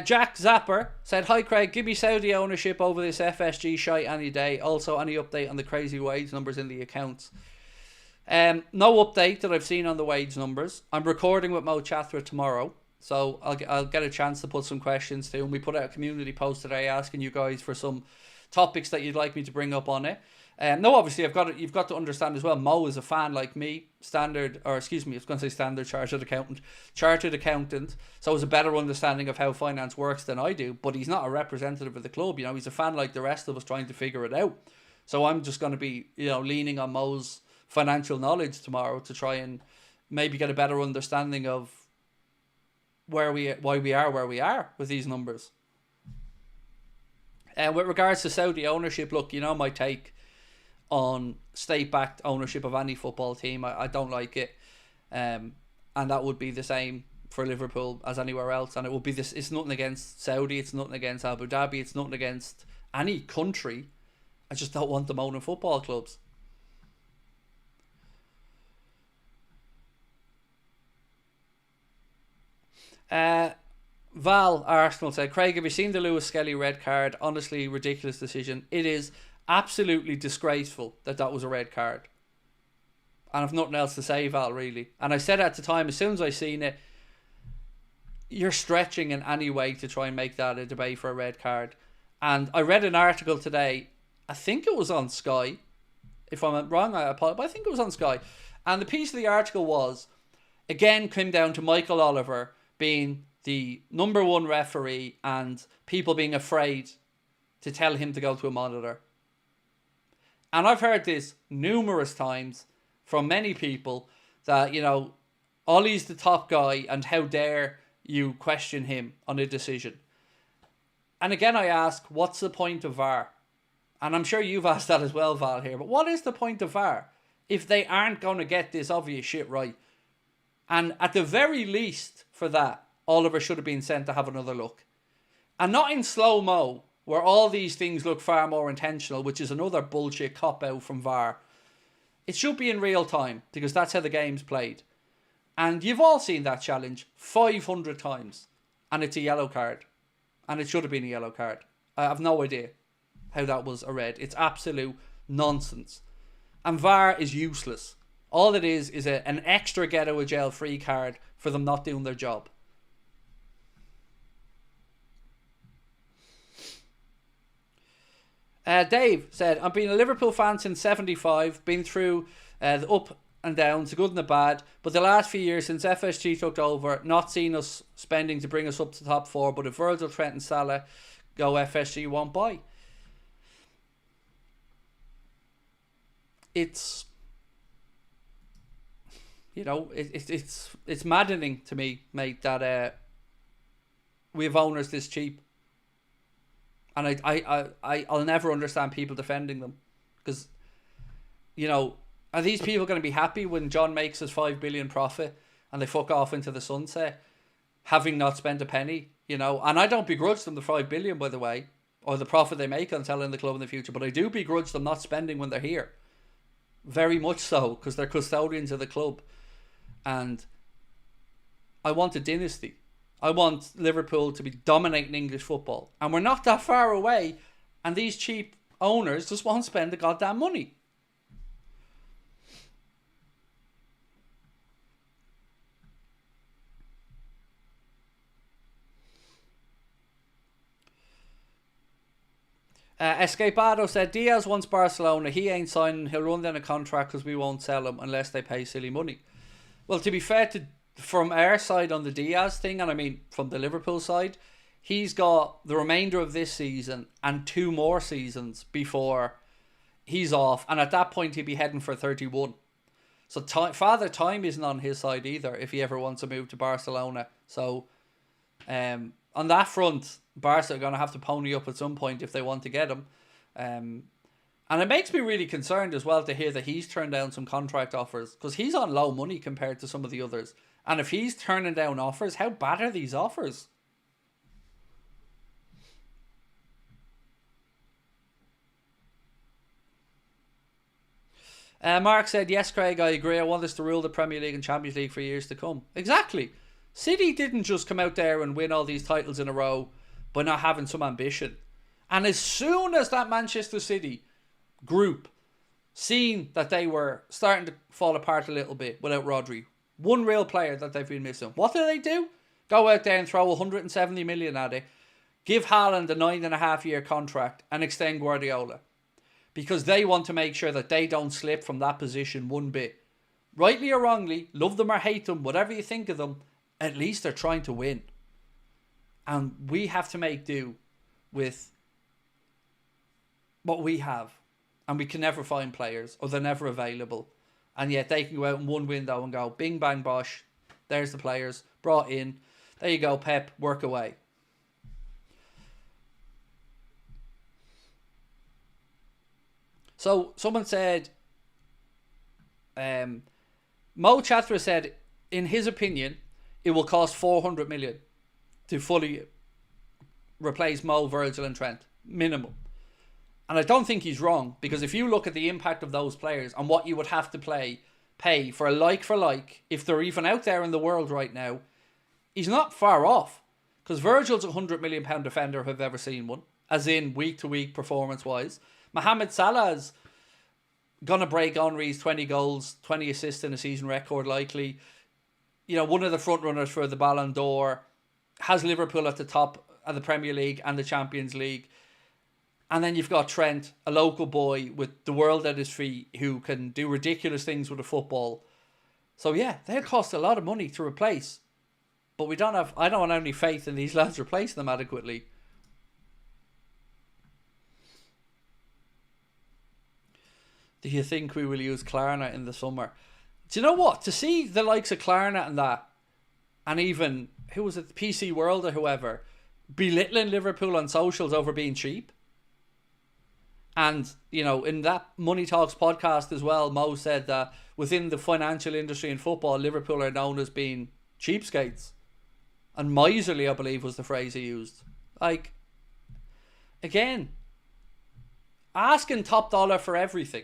Jack Zapper said, "Hi Craig, give me Saudi ownership over this FSG shite any day. Also, any update on the crazy wage numbers in the accounts?" No update that I've seen on the wage numbers. I'm recording with Mo Chathra tomorrow, so I'll get a chance to put some questions to him. We put out a community post today asking you guys for some topics that you'd like me to bring up on it. No, obviously you've got to understand as well, Mo is a fan like me, chartered accountant, so has a better understanding of how finance works than I do, but he's not a representative of the club. You know, he's a fan like the rest of us trying to figure it out. So I'm just going to be, you know, leaning on Mo's financial knowledge tomorrow to try and maybe get a better understanding of why we are where we are with these numbers. With regards to Saudi ownership, look, you know my take on state-backed ownership of any football team. I don't like it, and that would be the same for Liverpool as anywhere else. And it would be this. It's nothing against Saudi. It's nothing against Abu Dhabi. It's nothing against any country. I just don't want them owning football clubs. Val Arsenal said, "Craig, have you seen the Lewis Skelly red card? Honestly, ridiculous decision. It is absolutely disgraceful that was a red card. And I've nothing else to say, Val, really. And I said at the time, as soon as I seen it, you're stretching in any way to try and make that a debate for a red card." And I read an article today, I think it was on Sky. If I'm wrong, I apologize, but I think it was on Sky. And the piece of the article was, again, came down to Michael Oliver being the number one referee and people being afraid to tell him to go to a monitor. And I've heard this numerous times from many people that, you know, Ollie's the top guy and how dare you question him on a decision. And again, I ask, what's the point of VAR? And I'm sure you've asked that as well, Val, here. But what is the point of VAR if they aren't going to get this obvious shit right? And at the very least for that, Oliver should have been sent to have another look. And not in slow-mo, where all these things look far more intentional, which is another bullshit cop-out from VAR. It should be in real time, because that's how the game's played. And you've all seen that challenge 500 times. And it's a yellow card. And it should have been a yellow card. I have no idea how that was a red. It's absolute nonsense. And VAR is useless. All it is an extra get out of jail free card for them not doing their job. Dave said, "I've been a Liverpool fan since 75, been through the up and downs, the good and the bad, but the last few years since FSG took over, not seen us spending to bring us up to top four, but if Virgil, Trent and Salah go, FSG won't buy." It's, you know, it's maddening to me, mate, that we have owners this cheap. And I'll never understand people defending them. Because, you know, are these people going to be happy when John makes his 5 billion profit and they fuck off into the sunset, having not spent a penny, you know? And I don't begrudge them the 5 billion, by the way, or the profit they make on selling the club in the future, but I do begrudge them not spending when they're here. Very much so, because they're custodians of the club. And I want a dynasty. I want Liverpool to be dominating English football. And we're not that far away. And these cheap owners just won't spend the goddamn money. Escapado said, "Diaz wants Barcelona. He ain't signing. He'll run down a contract because we won't sell him unless they pay silly money." Well, to be fair from our side on the Diaz thing, and I mean from the Liverpool side, he's got the remainder of this season and 2 more seasons before he's off. And at that point, he'd be heading for 31. So Father Time isn't on his side either if he ever wants to move to Barcelona. So on that front, Barca are going to have to pony up at some point if they want to get him. And it makes me really concerned as well to hear that he's turned down some contract offers, because he's on low money compared to some of the others. And if he's turning down offers, how bad are these offers? Mark said, yes, Craig, I agree. I want us to rule the Premier League and Champions League for years to come. Exactly. City didn't just come out there and win all these titles in a row by not having some ambition. And as soon as that Manchester City group seen that they were starting to fall apart a little bit without Rodri, one real player that they've been missing, what do? Go out there and throw 170 million at it, give Haaland a 9.5-year contract and extend Guardiola. Because they want to make sure that they don't slip from that position one bit. Rightly or wrongly, love them or hate them, whatever you think of them, at least they're trying to win. And we have to make do with what we have. And we can never find players, or they're never available. And yet they can go out in one window and go, bing, bang, bosh, there's the players, brought in. There you go, Pep, work away. So, someone said, Mo Chatra said, in his opinion, it will cost 400 million to fully replace Mo, Virgil and Trent. Minimum. And I don't think he's wrong, because if you look at the impact of those players and what you would have to pay for like, if they're even out there in the world right now, he's not far off. Because Virgil's a £100 million defender if I've ever seen one, as in week-to-week performance-wise. Mohamed Salah's going to break Henry's 20 goals, 20 assists in a season record likely. You know, one of the front runners for the Ballon d'Or, has Liverpool at the top of the Premier League and the Champions League. And then you've got Trent, a local boy with the world at his feet who can do ridiculous things with a football. So yeah, they'll cost a lot of money to replace. But I don't have any faith in these lads replacing them adequately. Do you think we will use Klarna in the summer? Do you know what? To see the likes of Klarna and that, and even, who was it, PC World or whoever, belittling Liverpool on socials over being cheap. And, you know, in that Money Talks podcast as well, Mo said that within the financial industry in football, Liverpool are known as being cheapskates. And miserly, I believe, was the phrase he used. Like, again, asking top dollar for everything.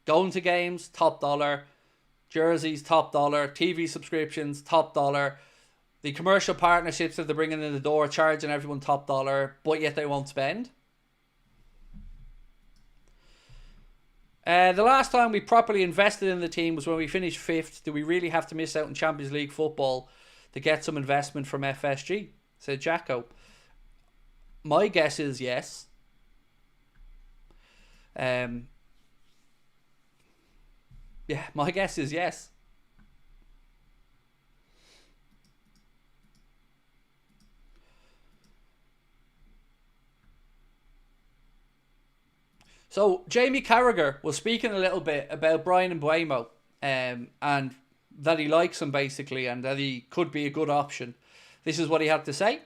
Going to games, top dollar. Jerseys, top dollar. TV subscriptions, top dollar. The commercial partnerships that they're bringing in the door, charging everyone top dollar, but yet they won't spend. The last time we properly invested in the team was when we finished 5th. Do we really have to miss out on Champions League football to get some investment from FSG? Said Jacko. My guess is yes. Yeah, my guess is yes. So, Jamie Carragher was speaking a little bit about Bryan Mbeumo, and that he likes him basically, and that he could be a good option. This is what he had to say.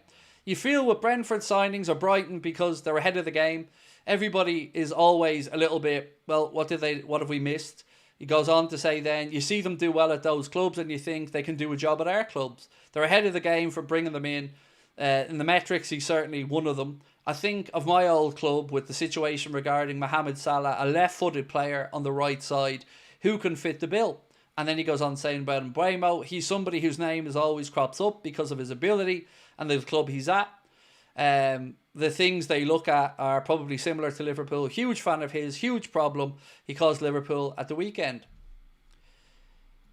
You feel with Brentford signings or Brighton because they're ahead of the game, everybody is always a little bit, well, what have we missed? He goes on to say then, you see them do well at those clubs and you think they can do a job at our clubs. They're ahead of the game for bringing them in. In the metrics, he's certainly one of them. I think of my old club with the situation regarding Mohamed Salah, a left-footed player on the right side who can fit the bill. And then he goes on saying about Mbeumo, he's somebody whose name is always crops up because of his ability and the club he's at. The things they look at are probably similar to Liverpool. Huge fan of his, huge problem he caused Liverpool at the weekend.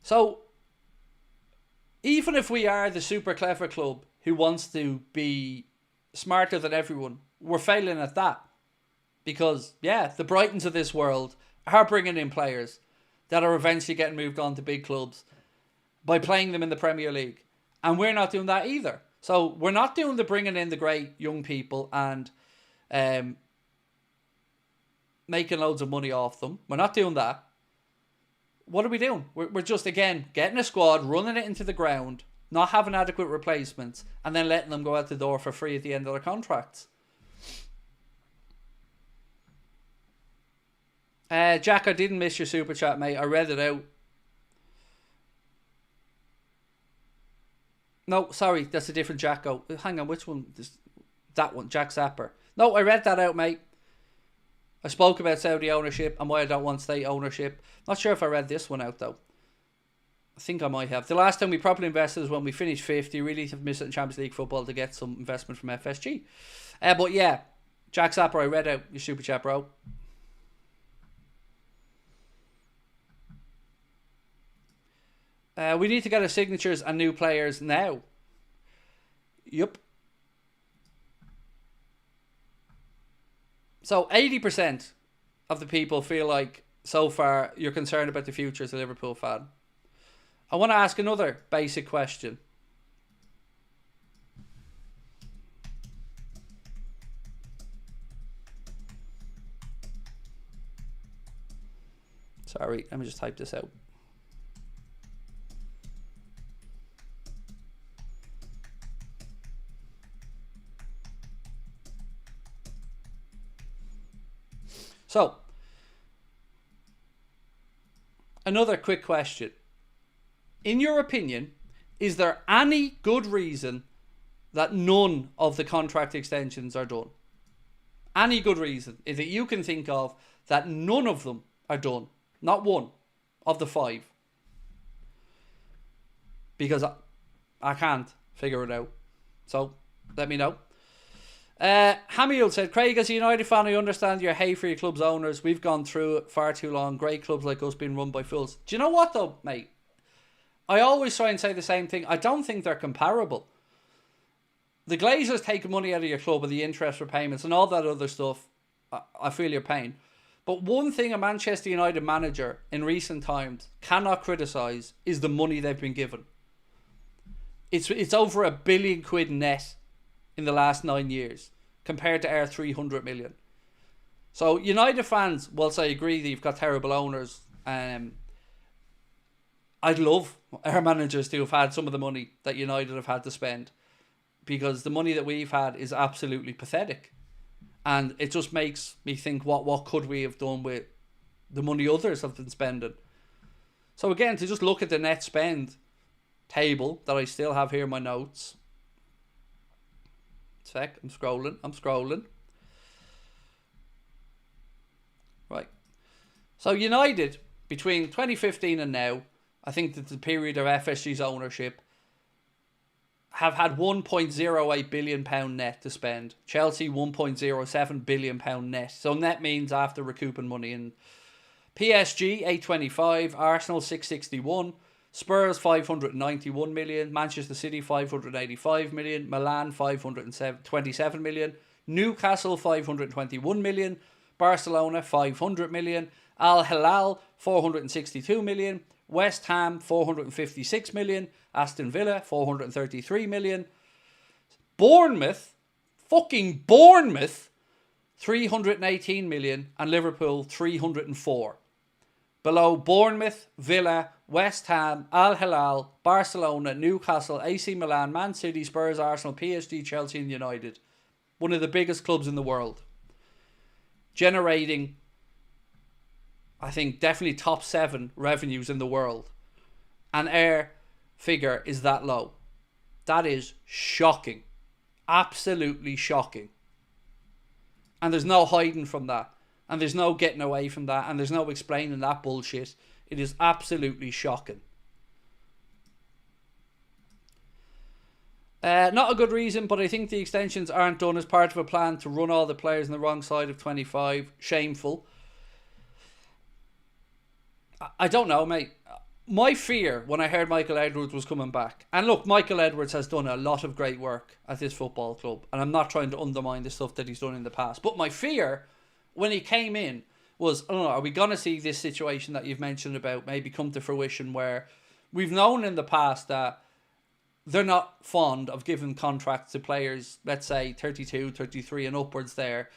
So, even if we are the super clever club who wants to be smarter than everyone, we're failing at that. Because, yeah, the Brightons of this world are bringing in players that are eventually getting moved on to big clubs by playing them in the Premier League. And we're not doing that either. So we're not doing the bringing in the great young people and making loads of money off them. We're not doing that. What are we doing? We're just, again, getting a squad, running it into the ground, not having adequate replacements, and then letting them go out the door for free at the end of their contracts. Jack, I didn't miss your super chat, mate. I read it out. No, sorry, that's a different Jacko. Hang on, which one? That one, Jack Zapper. No, I read that out, mate. I spoke about Saudi ownership and why I don't want state ownership. Not sure if I read this one out though. I think I might have. The last time we properly invested is when we finished fifth. You really have missed it in Champions League football to get some investment from FSG. But yeah, Jack Zapper, I read out your super chat, bro. We need to get our signatures and new players now. Yup. So 80% of the people feel like so far you're concerned about the future as a Liverpool fan. I want to ask another basic question. Sorry, let me just type this out. So, another quick question. In your opinion, is there any good reason that none of the contract extensions are done? Any good reason that you can think of that none of them are done? Not one of the 5. Because I can't figure it out. So, let me know. Hamiel said, Craig, as a United fan, I understand your hate for your club's owners. We've gone through it far too long. Great clubs like us being run by fools. Do you know what though, mate? I always try and say the same thing. I don't think they're comparable. The Glazers take money out of your club with the interest repayments and all that other stuff. I feel your pain. But one thing a Manchester United manager in recent times cannot criticise is the money they've been given. It's over £1 billion net in the last 9 years compared to our 300 million. So United fans, whilst I agree that you've got terrible owners, I'd love our managers to have had some of the money that United have had to spend, because the money that we've had is absolutely pathetic. And it just makes me think, what could we have done with the money others have been spending? So again, to just look at the net spend table that I still have here in my notes. Sec, I'm scrolling. Right. So United, between 2015 and now, I think that the period of FSG's ownership, have had £1.08 billion net to spend. Chelsea, £1.07 billion net. So net means after recouping money. And PSG, 825, Arsenal, 661, Spurs, 591 million, Manchester City, 585 million, Milan, 527 million, Newcastle, 521 million, Barcelona, 500 million, Al Hilal, 462 million, West Ham, 456 million, Aston Villa, 433 million, Bournemouth, 318 million, and Liverpool, 304. Below Bournemouth, Villa, West Ham, Al Hilal, Barcelona, Newcastle, AC Milan, Man City, Spurs, Arsenal, PSG, Chelsea and United. One of the biggest clubs in the world. Generating, I think, definitely top 7 revenues in the world. And our figure is that low. That is shocking. Absolutely shocking. And there's no hiding from that. And there's no getting away from that. And there's no explaining that bullshit. It is absolutely shocking. Not a good reason, but I think the extensions aren't done as part of a plan to run all the players on the wrong side of 25. Shameful. I don't know, mate. My fear when I heard Michael Edwards was coming back, and look, Michael Edwards has done a lot of great work at this football club, and I'm not trying to undermine the stuff that he's done in the past, but my fear when he came in was, I don't know, are we going to see this situation that you've mentioned about maybe come to fruition, where we've known in the past that they're not fond of giving contracts to players, let's say 32, 33 and upwards there,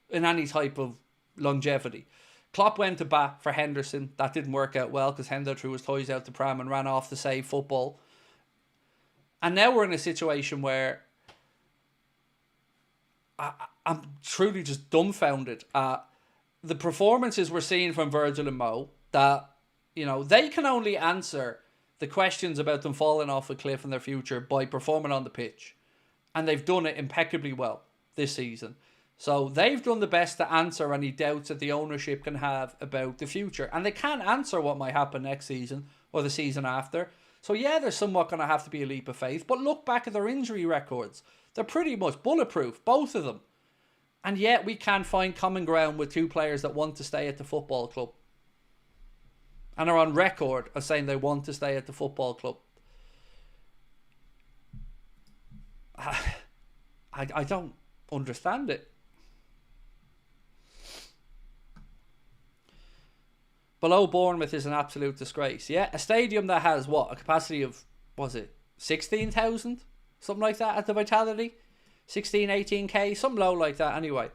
in any type of longevity. Klopp went to bat for Henderson. That didn't work out well because Hendo threw his toys out the pram and ran off to save football. And now we're in a situation where I'm truly just dumbfounded at the performances we're seeing from Virgil and Mo, that, you know, they can only answer the questions about them falling off a cliff in their future by performing on the pitch. And they've done it impeccably well this season. So they've done the best to answer any doubts that the ownership can have about the future. And they can't answer what might happen next season or the season after. So yeah, there's somewhat going to have to be a leap of faith. But look back at their injury records. They're pretty much bulletproof, both of them. And yet we can't find common ground with two players that want to stay at the football club. And are on record as saying they want to stay at the football club. I don't understand it. Below Bournemouth is an absolute disgrace. Yeah, a stadium that has, what, a capacity of, was it 16,000? Something like that at the Vitality? 16, 18k? Something low like that anyway.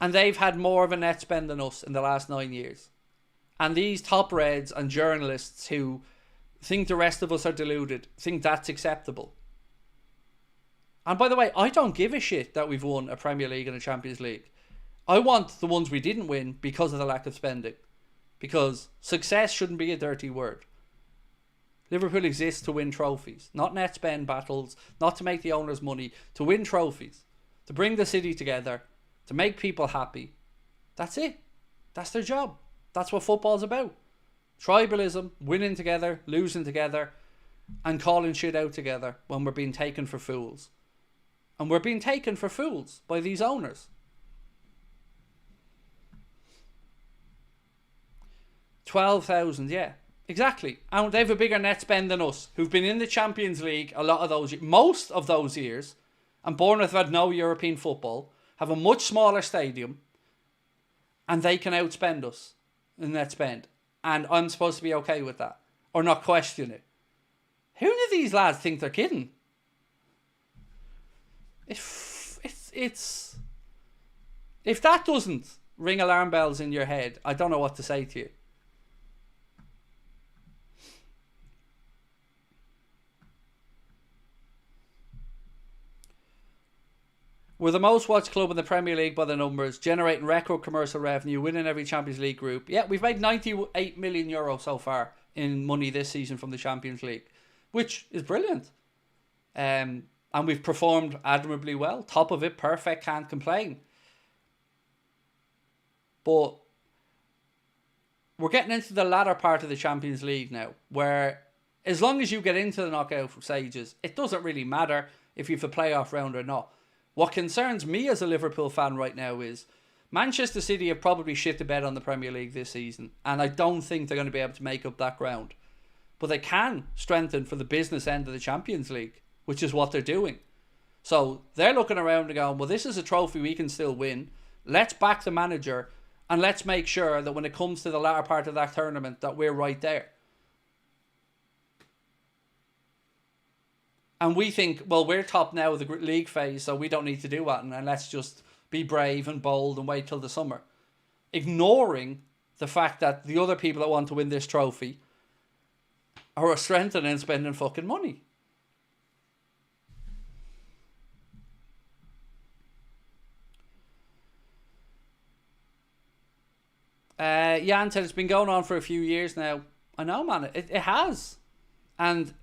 And they've had more of a net spend than us in the last 9 years. And these top Reds and journalists who think the rest of us are deluded think that's acceptable. And by the way, I don't give a shit that we've won a Premier League and a Champions League. I want the ones we didn't win because of the lack of spending. Because success shouldn't be a dirty word. Liverpool exists to win trophies, not net spend battles, not to make the owners money, to win trophies, to bring the city together, to make people happy. That's it. That's their job. That's what football's about. Tribalism, winning together, losing together, and calling shit out together when we're being taken for fools. And we're being taken for fools by these owners. 12,000, yeah. Exactly. And they have a bigger net spend than us, who've been in the Champions League a lot of those, most of those years, and Bournemouth have had no European football, have a much smaller stadium, and they can outspend us in net spend. And I'm supposed to be okay with that, or not question it. Who do these lads think they're kidding? If that doesn't ring alarm bells in your head, I don't know what to say to you. We're the most watched club in the Premier League by the numbers, generating record commercial revenue, winning every Champions League group. Yeah, we've made €98 million so far in money this season from the Champions League, which is brilliant. And we've performed admirably well. Top of it, perfect, can't complain. But we're getting into the latter part of the Champions League now, where as long as you get into the knockout stages, it doesn't really matter if you have a playoff round or not. What concerns me as a Liverpool fan right now is Manchester City have probably shit the bed on the Premier League this season, and I don't think they're going to be able to make up that ground. But they can strengthen for the business end of the Champions League, which is what they're doing. So they're looking around and going, well, this is a trophy we can still win. Let's back the manager, and let's make sure that when it comes to the latter part of that tournament, that we're right there. And we think, well, we're top now of the league phase, so we don't need to do that, and let's just be brave and bold and wait till the summer. Ignoring the fact that the other people that want to win this trophy are strengthening and spending fucking money. Jan said it's been going on for a few years now. I know, man, it has. And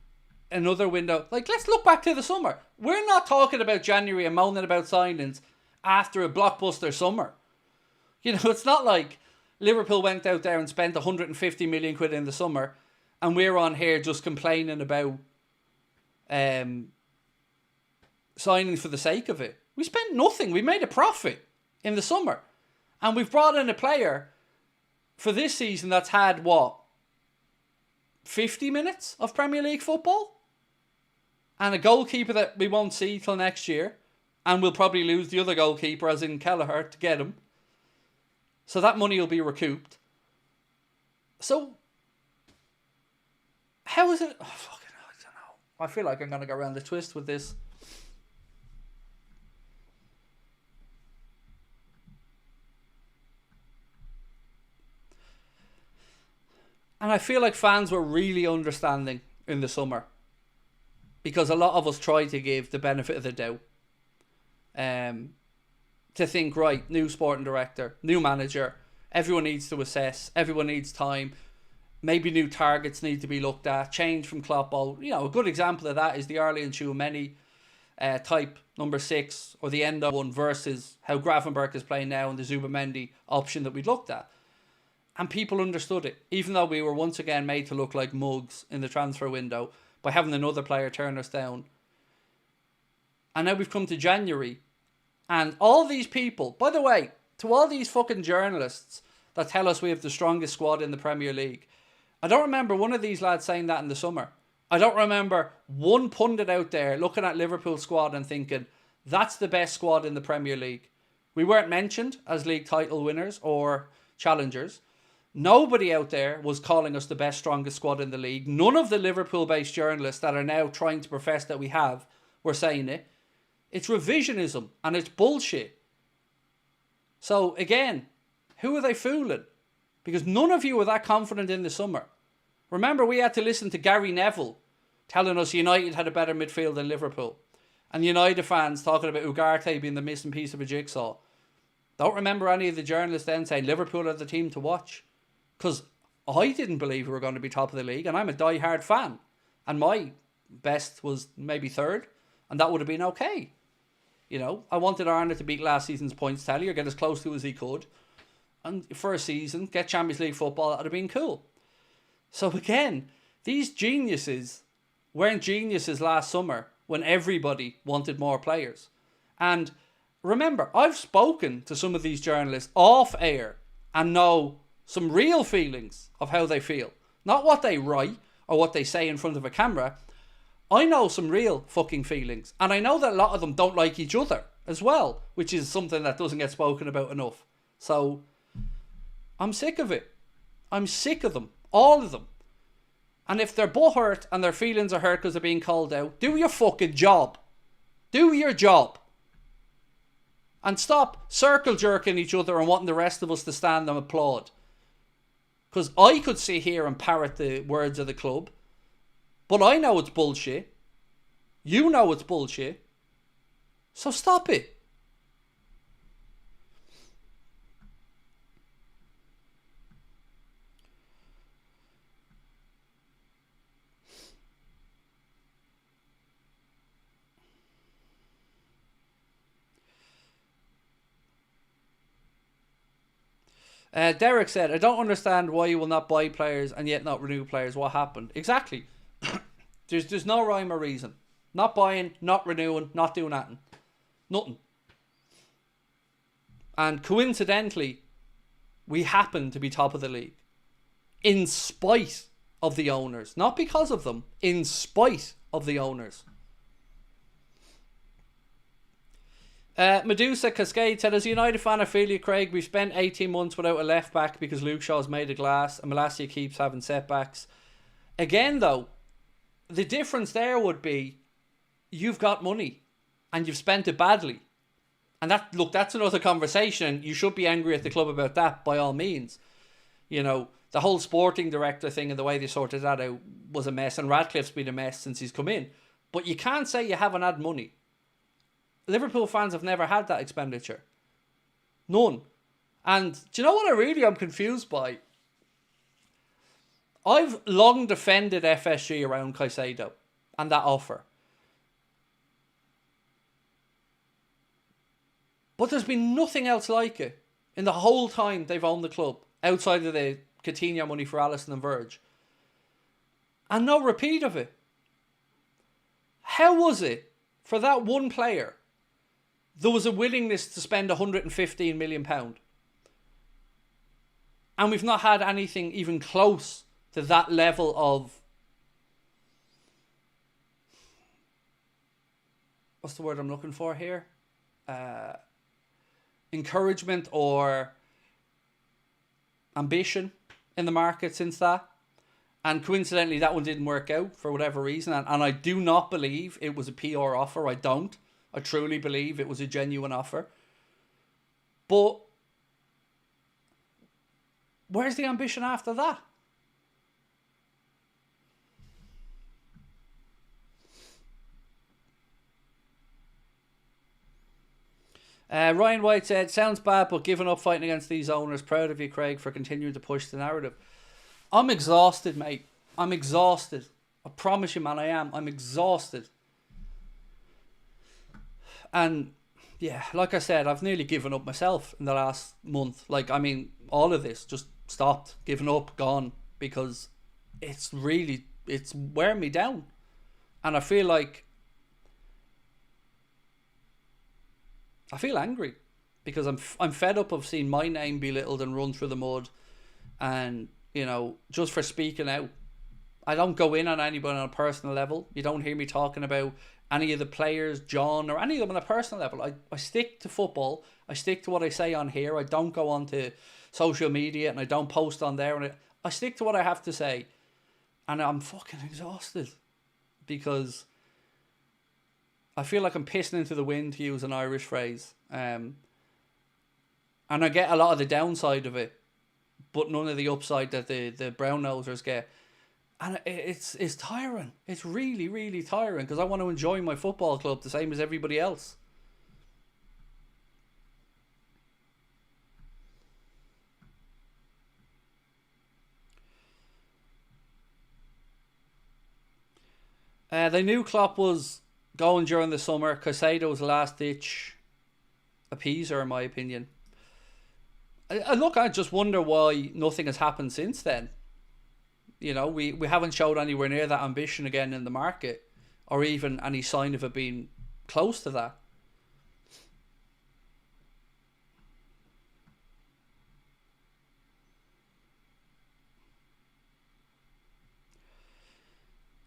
another window, like, let's look back to the summer. We're not talking about January and moaning about signings after a blockbuster summer. You know, it's not like Liverpool went out there and spent 150 million quid in the summer and we're on here just complaining about signings for the sake of it. We spent nothing. We made a profit in the summer. And we've brought in a player for this season that's had, what, 50 minutes of Premier League football? And a goalkeeper that we won't see till next year. And we'll probably lose the other goalkeeper, as in Kelleher, to get him. So that money will be recouped. So, how is it? Oh, fucking hell, I don't know. I feel like I'm going to go around the twist with this. And I feel like fans were really understanding in the summer. Because a lot of us tried to give the benefit of the doubt. To think, right, new sporting director, new manager, everyone needs to assess, everyone needs time, maybe new targets need to be looked at, change from Klopp. You know, a good example of that is the Arlie and Tchouameni type number 6 or the end of one versus how Gravenberch is playing now and the Zubamendi option that we looked at. And people understood it, even though we were once again made to look like mugs in the transfer window by having another player turn us down. And now we've come to January, and all these people, by the way, to all these fucking journalists that tell us we have the strongest squad in the Premier League, I don't remember one of these lads saying that in the summer. I don't remember one pundit out there looking at Liverpool's squad and thinking, that's the best squad in the Premier League. We weren't mentioned as league title winners or challengers. Nobody out there was calling us the best, strongest squad in the league. None of the Liverpool-based journalists that are now trying to profess that we have were saying it. It's revisionism and it's bullshit. So again, who are they fooling? Because none of you were that confident in the summer. Remember, we had to listen to Gary Neville telling us United had a better midfield than Liverpool. And United fans talking about Ugarte being the missing piece of a jigsaw. Don't remember any of the journalists then saying Liverpool are the team to watch. Because I didn't believe we were going to be top of the league, and I'm a die-hard fan. And my best was maybe third, and that would have been okay. You know, I wanted Arnold to beat last season's points tally or get as close to as he could. And for a season, get Champions League football, that would have been cool. So again, these geniuses weren't geniuses last summer when everybody wanted more players. And remember, I've spoken to some of these journalists off air and know some real feelings of how they feel. Not what they write or what they say in front of a camera. I know some real fucking feelings. And I know that a lot of them don't like each other as well, which is something that doesn't get spoken about enough. So I'm sick of it. I'm sick of them. All of them. And if they're butthurt and their feelings are hurt because they're being called out, do your fucking job. Do your job. And stop circle jerking each other and wanting the rest of us to stand and applaud. Because I could sit here and parrot the words of the club. But I know it's bullshit. You know it's bullshit. So stop it. Derek said, I don't understand why you will not buy players and yet not renew players. What happened? Exactly. There's no rhyme or reason. Not buying, not renewing, not doing nothing. Nothing. And coincidentally, we happen to be top of the league. In spite of the owners. Not because of them. In spite of the owners. Medusa Cascade said, as a United fan, I feel you, Craig. We've spent 18 months without a left back because Luke Shaw's made of glass and Malacia keeps having setbacks. Again, though, the difference there would be you've got money and you've spent it badly. And that's another conversation. You should be angry at the club about that, by all means. You know, the whole sporting director thing and the way they sorted that out was a mess, and Radcliffe's been a mess since he's come in. But you can't say you haven't had money. Liverpool fans have never had that expenditure. None. And do you know what I'm confused by? I've long defended FSG around Caicedo and that offer. But there's been nothing else like it in the whole time they've owned the club, outside of the Coutinho money for Alisson and Verge. And no repeat of it. How was it, for that one player, there was a willingness to spend £115 million? And we've not had anything even close to that level of... what's the word I'm looking for here? Encouragement or ambition in the market since that. And coincidentally, that one didn't work out for whatever reason. And I do not believe it was a PR offer. I don't. I truly believe it was a genuine offer. But where's the ambition after that? Ryan White said, sounds bad, but giving up fighting against these owners. Proud of you, Craig, for continuing to push the narrative. I'm exhausted, mate. I'm exhausted. I promise you, man, I am. I'm exhausted. And yeah, like I said, I've nearly given up myself in the last month. Like, I mean, all of this just stopped, given up, gone, because it's wearing me down. And I feel angry because I'm fed up of seeing my name belittled and run through the mud, and just for speaking out. I don't go in on anybody on a personal level. You don't hear me talking about any of the players, John, or any of them on a personal level. I stick to football. I stick to what I say on here. I don't go on to social media and I don't post on there. And I stick to what I have to say. And I'm fucking exhausted because I feel like I'm pissing into the wind, to use an Irish phrase. And I get a lot of the downside of it, but none of the upside that the brown nosers get. And it's tiring. It's really, really tiring because I want to enjoy my football club the same as everybody else. They knew Klopp was going during the summer. Casado's last ditch appeaser, in my opinion. I just wonder why nothing has happened since then. We haven't showed anywhere near that ambition again in the market, or even any sign of it being close to that.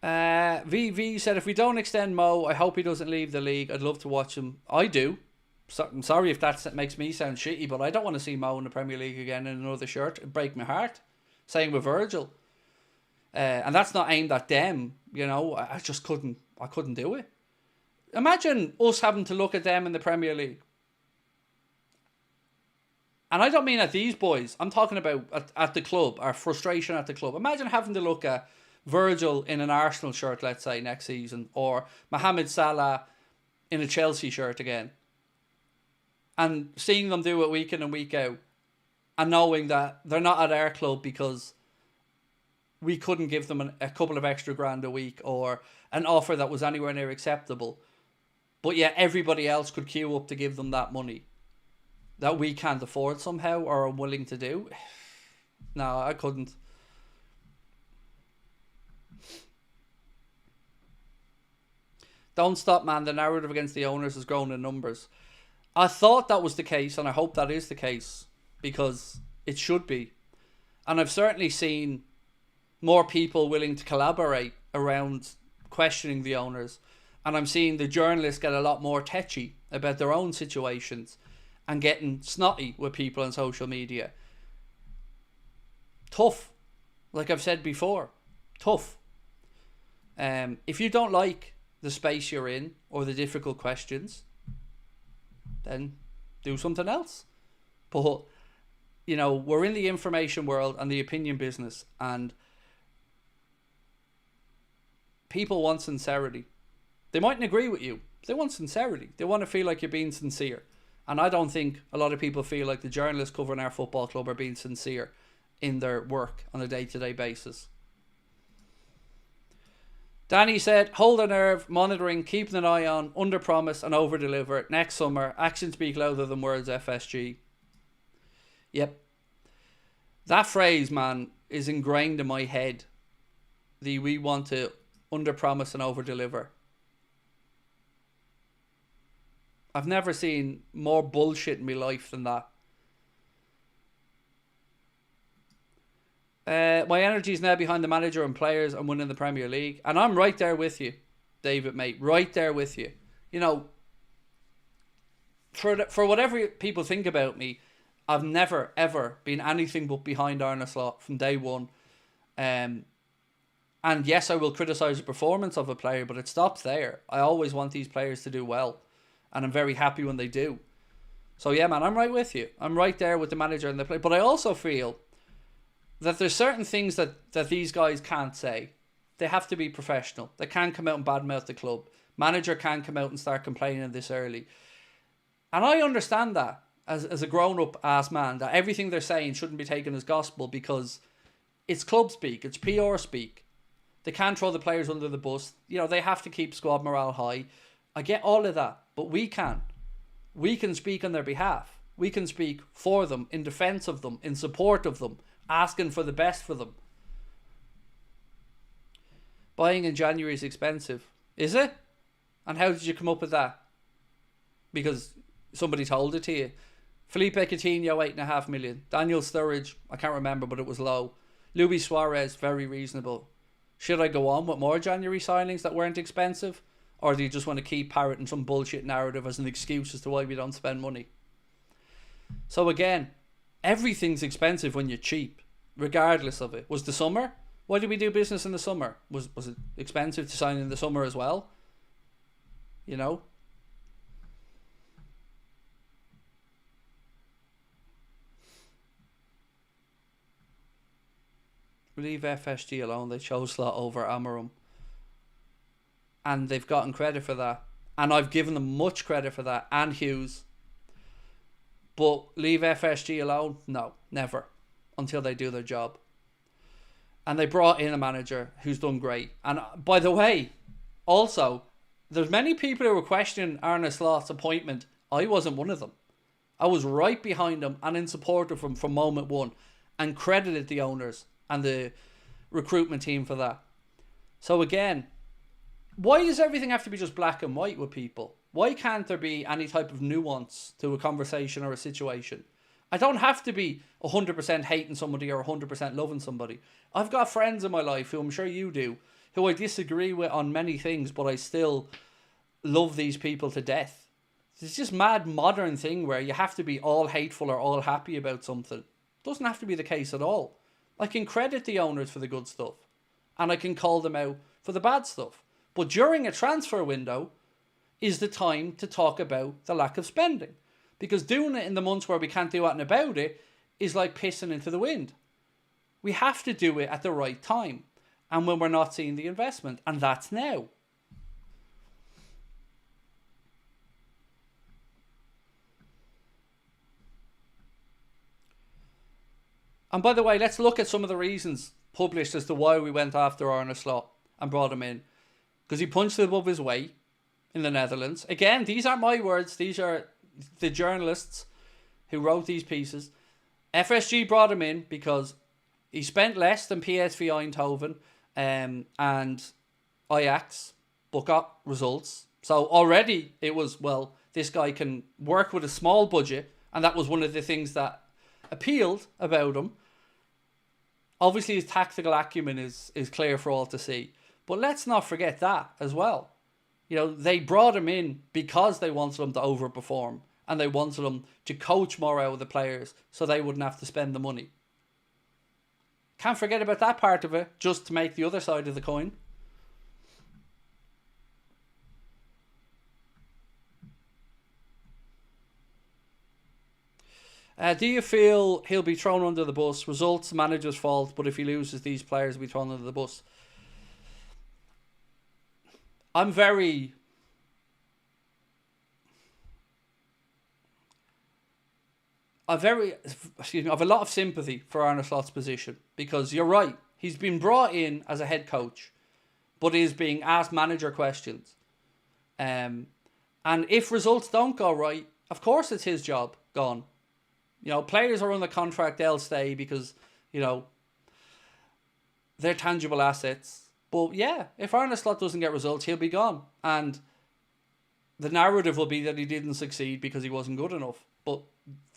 VV said, if we don't extend Mo, I hope he doesn't leave the league. I'd love to watch him. I do. So, I'm sorry if that makes me sound shitty, but I don't want to see Mo in the Premier League again in another shirt. It'd break my heart. Same with Virgil. And that's not aimed at them, I just couldn't do it. Imagine us having to look at them in the Premier League. And I don't mean at these boys. I'm talking about at the club, our frustration at the club. Imagine having to look at Virgil in an Arsenal shirt, let's say, next season, or Mohamed Salah in a Chelsea shirt again. And seeing them do it week in and week out, and knowing that they're not at our club because we couldn't give them a couple of extra grand a week or an offer that was anywhere near acceptable. But yet everybody else could queue up to give them that money that we can't afford somehow or are willing to do. No, I couldn't. Don't stop, man. The narrative against the owners has grown in numbers. I thought that was the case, and I hope that is the case, because it should be. And I've certainly seen more people willing to collaborate around questioning the owners. And I'm seeing the journalists get a lot more tetchy about their own situations and getting snotty with people on social media. Tough. Like I've said before. Tough. If you don't like the space you're in or the difficult questions, then do something else. But, we're in the information world and the opinion business, and people want sincerity. They mightn't agree with you. They want sincerity. They want to feel like you're being sincere. And I don't think a lot of people feel like the journalists covering our football club are being sincere in their work on a day-to-day basis. Danny said, hold the nerve, monitoring, keeping an eye on, under promise and over deliver. Next summer, actions speak louder than words, FSG. Yep. That phrase, man, is ingrained in my head. We want to under promise and over deliver. I've never seen more bullshit in my life than that. My energy is now behind the manager and players and winning the Premier League. And I'm right there with you, David, mate. Right there with you. For whatever people think about me, I've never, ever been anything but behind Arne Slot from day one. And yes, I will criticise the performance of a player, but it stops there. I always want these players to do well. And I'm very happy when they do. So yeah, man, I'm right with you. I'm right there with the manager and the player. But I also feel that there's certain things that these guys can't say. They have to be professional. They can't come out and badmouth the club. Manager can't come out and start complaining this early. And I understand that as a grown-up ass man, that everything they're saying shouldn't be taken as gospel because it's club speak, it's PR speak. They can't throw the players under the bus. They have to keep squad morale high. I get all of that. but we can. We can speak on their behalf. We can speak for them, in defence of them, in support of them, asking for the best for them. Buying in January is expensive. Is it? And how did you come up with that? Because somebody told it to you. Felipe Coutinho, 8.5 million. Daniel Sturridge, I can't remember, but it was low. Luis Suarez, very reasonable. Should I go on with more January signings that weren't expensive? Or do you just want to keep parroting some bullshit narrative as an excuse as to why we don't spend money? So again, everything's expensive when you're cheap, regardless of it. Was the summer? Why did we do business in the summer? Was it expensive to sign in the summer as well? You know? Leave FSG alone. They chose Slot over Amarum. And they've gotten credit for that. And I've given them much credit for that. And Hughes. But leave FSG alone? No, never. Until they do their job. And they brought in a manager who's done great. And by the way, also, there's many people who were questioning Arne Slot's appointment. I wasn't one of them. I was right behind him and in support of him from moment one. And credited the owners and the recruitment team for that. So again, why does everything have to be just black and white with people? Why can't there be any type of nuance to a conversation or a situation? I don't have to be 100% hating somebody or 100% loving somebody. I've got friends in my life, who I'm sure you do, who I disagree with on many things, but I still love these people to death. It's just mad modern thing where you have to be all hateful or all happy about something. It doesn't have to be the case at all. I can credit the owners for the good stuff, and I can call them out for the bad stuff. But during a transfer window is the time to talk about the lack of spending. Because doing it in the months where we can't do anything about it is like pissing into the wind. We have to do it at the right time, and when we're not seeing the investment, and that's now. And by the way, let's look at some of the reasons published as to why we went after Arne Slot and brought him in. Because he punched above his weight in the Netherlands. Again, these aren't my words. These are the journalists who wrote these pieces. FSG brought him in because he spent less than PSV Eindhoven and Ajax, but got results. So already it was, well, this guy can work with a small budget, and that was one of the things that appealed about him. Obviously his tactical acumen is clear for all to see. But let's not forget that as well. You know, they brought him in because they wanted him to overperform, and they wanted him to coach more out of the players so they wouldn't have to spend the money. Can't forget about that part of it, just to make the other side of the coin. Do you feel he'll be thrown under the bus? Results, manager's fault, but if he loses, these players will be thrown under the bus. I have a lot of sympathy for Arne Slot's position, because you're right. He's been brought in as a head coach, but is being asked manager questions. And if results don't go right, of course it's his job gone. You know, players are under contract, they'll stay because, you know, they're tangible assets. But yeah, if Arne Slot doesn't get results, he'll be gone. And the narrative will be that he didn't succeed because he wasn't good enough. But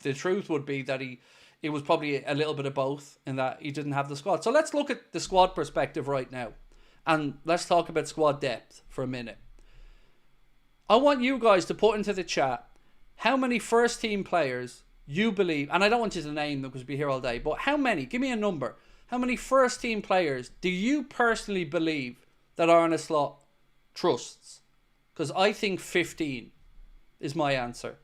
the truth would be that it was probably a little bit of both, in that he didn't have the squad. So let's look at the squad perspective right now. And let's talk about squad depth for a minute. I want you guys to put into the chat how many first team players you believe, and I don't want you to name them because we'll be here all day, but how many, give me a number, how many first team players do you personally believe that Arne Slot trusts? Because I think 15 is my answer.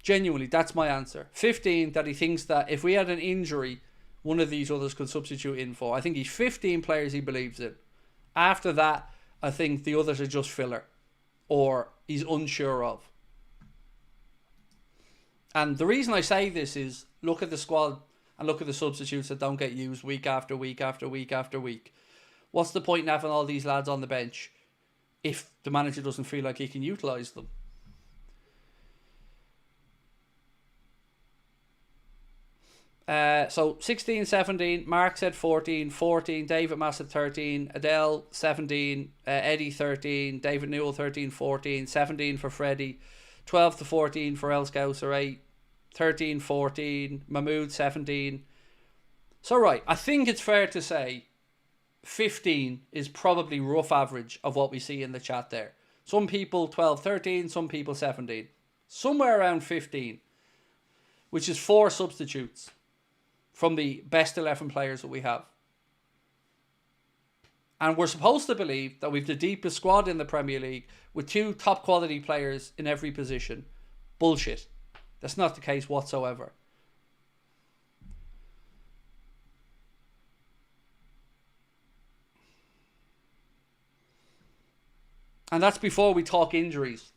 Genuinely, that's my answer. 15 that he thinks that if we had an injury, one of these others could substitute in for. I think he's 15 players he believes in. After that, I think the others are just filler, or he's unsure of. And the reason I say this is, look at the squad and look at the substitutes that don't get used week after week after week after week. What's the point in having all these lads on the bench if the manager doesn't feel like he can utilise them. So 16, 17, Mark said 14, 14, David Mass said 13, Adele 17, Eddie 13, David Newell 13, 14, 17 for Freddie, 12 to 14 for El Scouser 8, 13, 14, Mahmood 17. So right, I think it's fair to say 15 is probably rough average of what we see in the chat there. Some people 12, 13, some people 17. Somewhere around 15, which is 4 substitutes from the best 11 players that we have. And we're supposed to believe that we've the deepest squad in the Premier League with 2 top quality players in every position. Bullshit. That's not the case whatsoever. And that's before we talk injuries,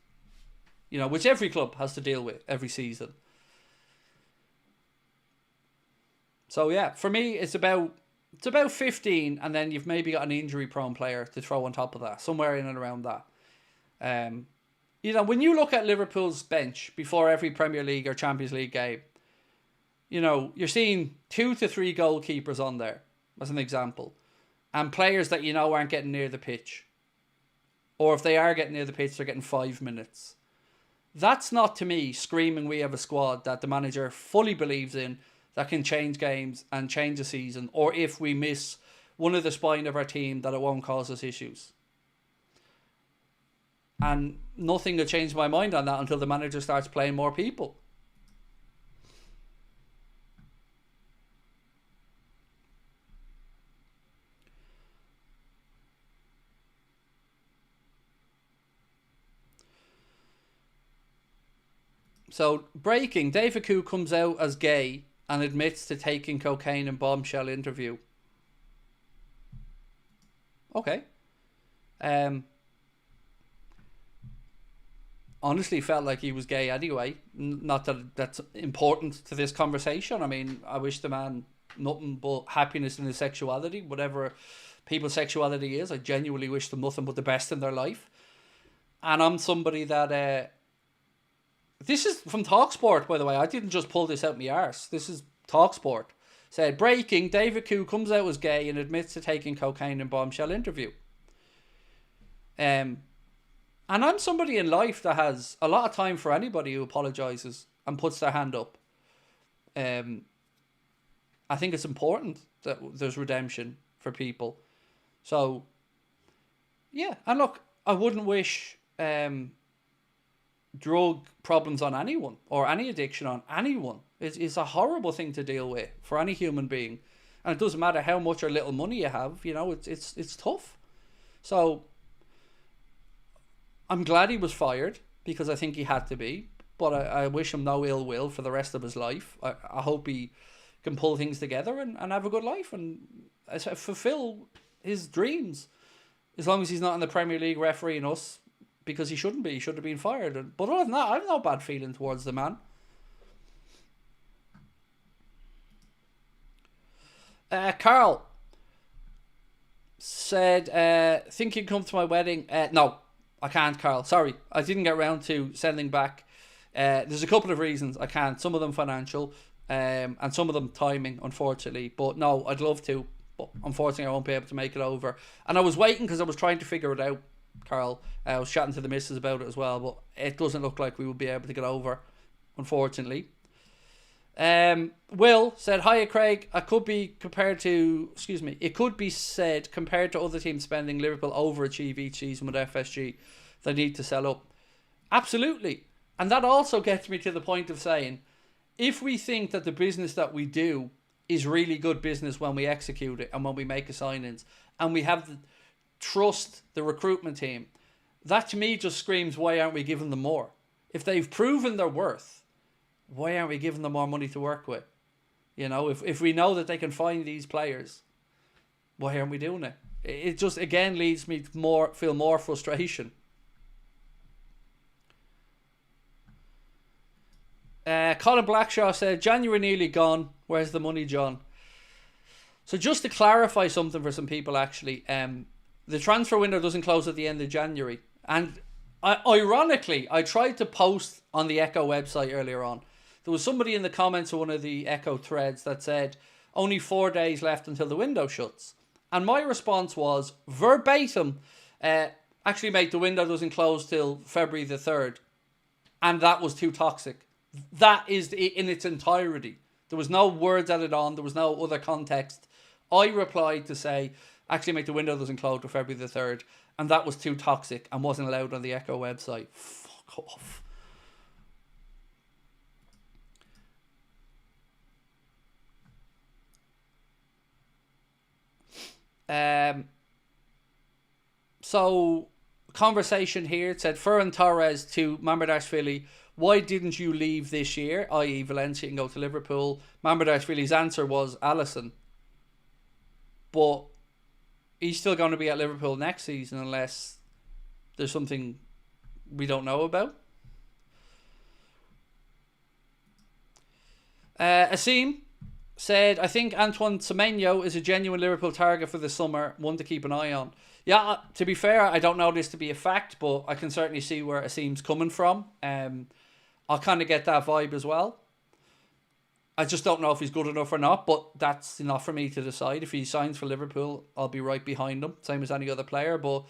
you know, which every club has to deal with every season. So yeah, for me, it's about 15, and then you've maybe got an injury-prone player to throw on top of that, somewhere in and around that. You know, when you look at Liverpool's bench before every Premier League or Champions League game, you know, you're seeing 2 to 3 goalkeepers on there, as an example, and players that you know aren't getting near the pitch. Or if they are getting near the pitch, they're getting 5 minutes. That's not, to me, screaming we have a squad that the manager fully believes in, that can change games and change a season, or if we miss one of the spine of our team, that it won't cause us issues. And nothing will change my mind on that until the manager starts playing more people. So, breaking, David Koo comes out as gay and admits to taking cocaine in bombshell interview. Okay. Honestly felt like he was gay anyway. Not that that's important to this conversation. I mean, I wish the man nothing but happiness in his sexuality, whatever people's sexuality is. I genuinely wish them nothing but the best in their life. And I'm somebody that... this is from TalkSport, by the way. I didn't just pull this out my arse. This is TalkSport. Said, breaking, David Koo comes out as gay and admits to taking cocaine in bombshell interview. And I'm somebody in life that has a lot of time for anybody who apologises and puts their hand up. I think it's important that there's redemption for people. So, yeah. And look, I wouldn't wish drug problems on anyone or any addiction on anyone. It's a horrible thing to deal with for any human being. And it doesn't matter how much or little money you have, you know, it's tough. So I'm glad he was fired because I think he had to be, but I wish him no ill will for the rest of his life. I hope he can pull things together and have a good life and fulfill his dreams, as long as he's not in the Premier League refereeing us, because he shouldn't be. He should have been fired. But other than that, I have no bad feeling towards the man. Carl said, think you can come to my wedding? No, I can't, Carl. Sorry, I didn't get around to sending back. There's a couple of reasons I can't. Some of them financial, and some of them timing, unfortunately. But no, I'd love to. But unfortunately, I won't be able to make it over. And I was waiting because I was trying to figure it out, Carl. I was chatting to the missus about it as well, but it doesn't look like we will be able to get over, unfortunately. Will said, hiya Craig, it could be said compared to other teams spending, Liverpool overachieve each season with FSG. They need to sell up. Absolutely. And that also gets me to the point of saying, if we think that the business that we do is really good business when we execute it and when we make a signings, and we have the trust the recruitment team, that to me just screams, why aren't we giving them more? If they've proven their worth, why aren't we giving them more money to work with? You know, if we know that they can find these players, why aren't we doing it? It just, again, leads me to feel more frustration. Colin Blackshaw said, January nearly gone. Where's the money, John? So just to clarify something for some people, actually, The transfer window doesn't close at the end of January. And ironically, I tried to post on the Echo website earlier on. There was somebody in the comments of one of the Echo threads that said, only 4 days left until the window shuts. And my response was, verbatim, actually mate, the window doesn't close till February the 3rd. And that was too toxic. That is in its entirety. There was no words added on. There was no other context. I replied to say, actually mate, the window doesn't close till February the 3rd. And that was too toxic and wasn't allowed on the Echo website. Fuck off. So, conversation here. It said, Ferran Torres to Mamardashvili, why didn't you leave this year, i.e. Valencia, and go to Liverpool? Mamardashvili's answer was Alisson. But he's still going to be at Liverpool next season unless there's something we don't know about. Asim said, I think Antoine Semenyo is a genuine Liverpool target for the summer, one to keep an eye on. Yeah, to be fair, I don't know this to be a fact, but I can certainly see where Asim's coming from. I'll kind of get that vibe as well. I just don't know if he's good enough or not, but that's not for me to decide. If he signs for Liverpool, I'll be right behind him, same as any other player. But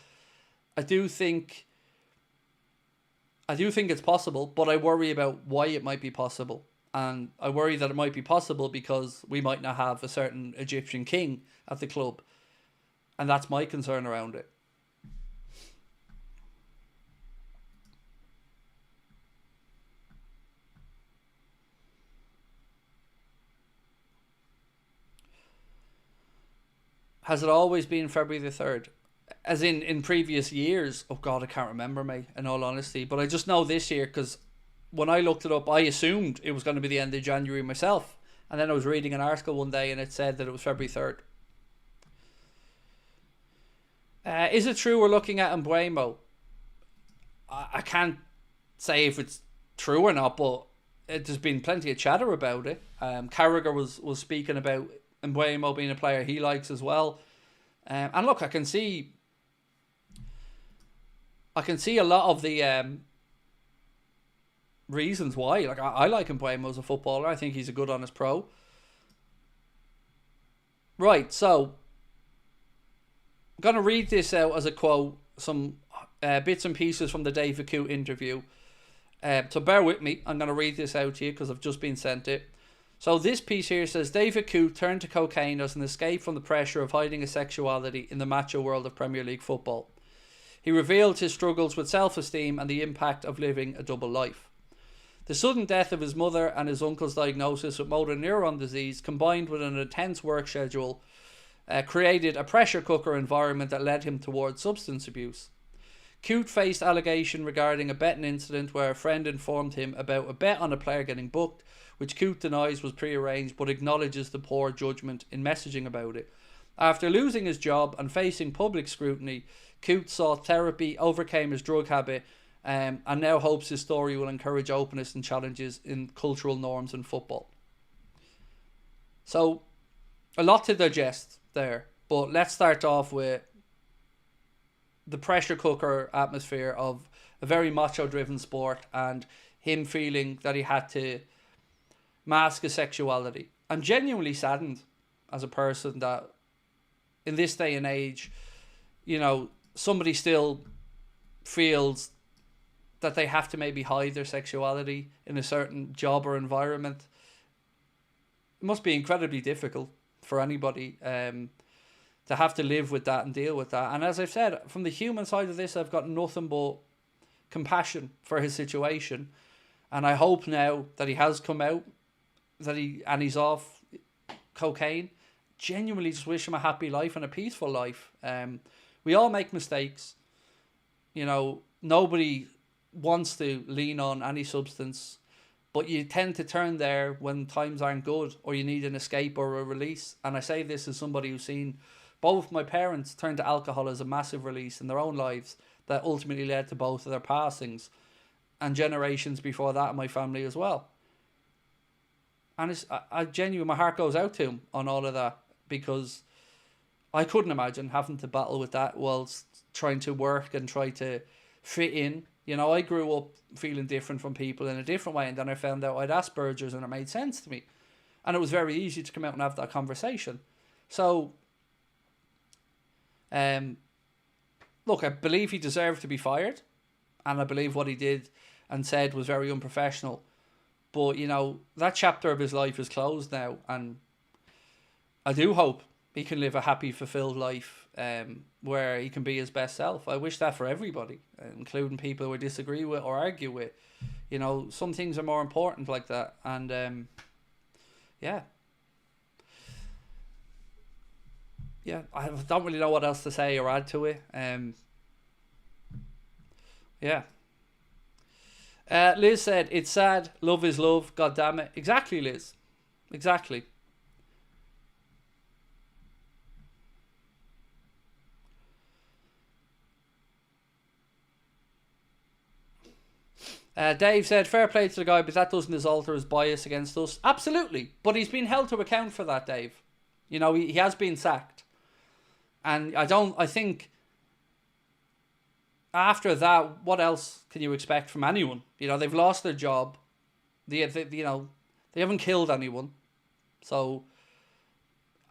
I do think it's possible, but I worry about why it might be possible. And I worry that it might be possible because we might not have a certain Egyptian king at the club. And that's my concern around it. Has it always been February the 3rd? As in previous years? Oh God, I can't remember, mate, in all honesty. But I just know this year because when I looked it up, I assumed it was going to be the end of January myself. And then I was reading an article one day and it said that it was February 3rd. Is it true we're looking at Mbeumo? I can't say if it's true or not, but there's been plenty of chatter about it. Carragher was speaking about Mbeumo being a player he likes as well. And look, I can see a lot of the reasons why. Like I like Mbeumo as a footballer. I think he's a good, honest pro. Right, so I'm going to read this out as a quote, some bits and pieces from the David Coote interview. So bear with me. I'm going to read this out to you because I've just been sent it. So this piece here says, David Coote turned to cocaine as an escape from the pressure of hiding his sexuality in the macho world of Premier League football. He revealed his struggles with self-esteem and the impact of living a double life. The sudden death of his mother and his uncle's diagnosis with motor neuron disease, combined with an intense work schedule, created a pressure cooker environment that led him towards substance abuse. Coote faced allegation regarding a betting incident where a friend informed him about a bet on a player getting booked, which Coote denies was prearranged but acknowledges the poor judgment in messaging about it. After losing his job and facing public scrutiny, Coote sought therapy, overcame his drug habit, and now hopes his story will encourage openness and challenges in cultural norms in football. So, a lot to digest there, but let's start off with the pressure cooker atmosphere of a very macho-driven sport and him feeling that he had to mask his sexuality. I'm genuinely saddened as a person that in this day and age, you know, somebody still feels that they have to maybe hide their sexuality in a certain job or environment. It must be incredibly difficult for anybody to have to live with that and deal with that. And as I've said, from the human side of this, I've got nothing but compassion for his situation. And I hope now that he has come out, that he's off cocaine. Genuinely just wish him a happy life and a peaceful life. We all make mistakes. You know, nobody wants to lean on any substance, but you tend to turn there when times aren't good or you need an escape or a release. And I say this as somebody who's seen both my parents turn to alcohol as a massive release in their own lives that ultimately led to both of their passings, and generations before that in my family as well. And I genuinely, my heart goes out to him on all of that, because I couldn't imagine having to battle with that whilst trying to work and try to fit in. You know, I grew up feeling different from people in a different way, and then I found out I had Asperger's, and it made sense to me. And it was very easy to come out and have that conversation. So, look, I believe he deserved to be fired, and I believe what he did and said was very unprofessional. But, you know, that chapter of his life is closed now, and I do hope he can live a happy, fulfilled life where he can be his best self. I wish that for everybody, including people who I disagree with or argue with. You know, some things are more important like that. And, yeah. Yeah, I don't really know what else to say or add to it. Yeah. Liz said, it's sad. Love is love. God damn it. Exactly, Liz. Exactly. Dave said, fair play to the guy, but that doesn't alter his bias against us. Absolutely. But he's been held to account for that, Dave. You know, he has been sacked. And I think after that, what else can you expect from anyone? You know, they've lost their job. They haven't killed anyone. So,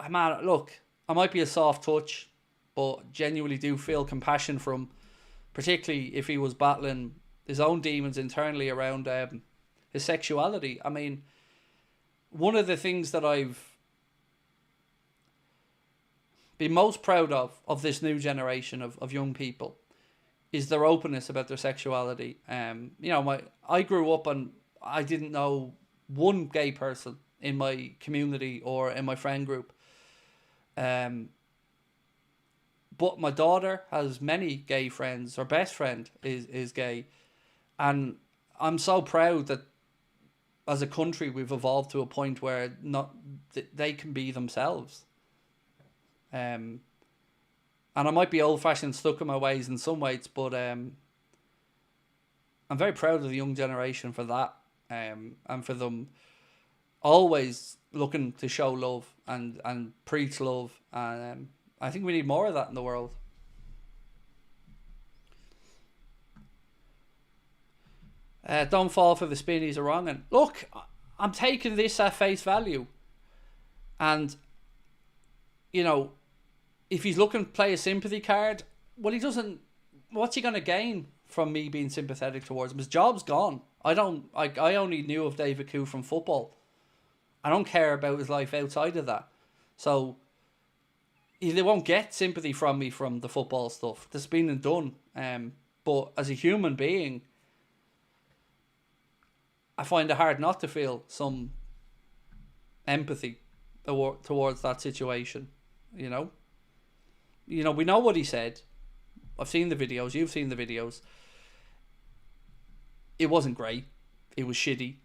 look, I might be a soft touch, but genuinely do feel compassion for him, particularly if he was battling his own demons internally around his sexuality. I mean, one of the things that I've been most proud of this new generation of young people is their openness about their sexuality. You know, I grew up and I didn't know one gay person in my community or in my friend group. But my daughter has many gay friends. Her best friend is gay. And I'm so proud that as a country we've evolved to a point where they can be themselves. And I might be old-fashioned, stuck in my ways in some ways, but I'm very proud of the young generation for that, and for them always looking to show love and preach love. And I think we need more of that in the world. Don't fall for the spinnies are wrong. And look, I'm taking this at face value. And, you know, if he's looking to play a sympathy card, well, he doesn't. What's he going to gain from me being sympathetic towards him? His job's gone. I only knew of David Koo from football. I don't care about his life outside of that. So they won't get sympathy from me from the football stuff. That's been and done. But as a human being, I find it hard not to feel some empathy towards that situation. You know, we know what he said. I've seen the videos. You've seen the videos. It wasn't great. It was shitty.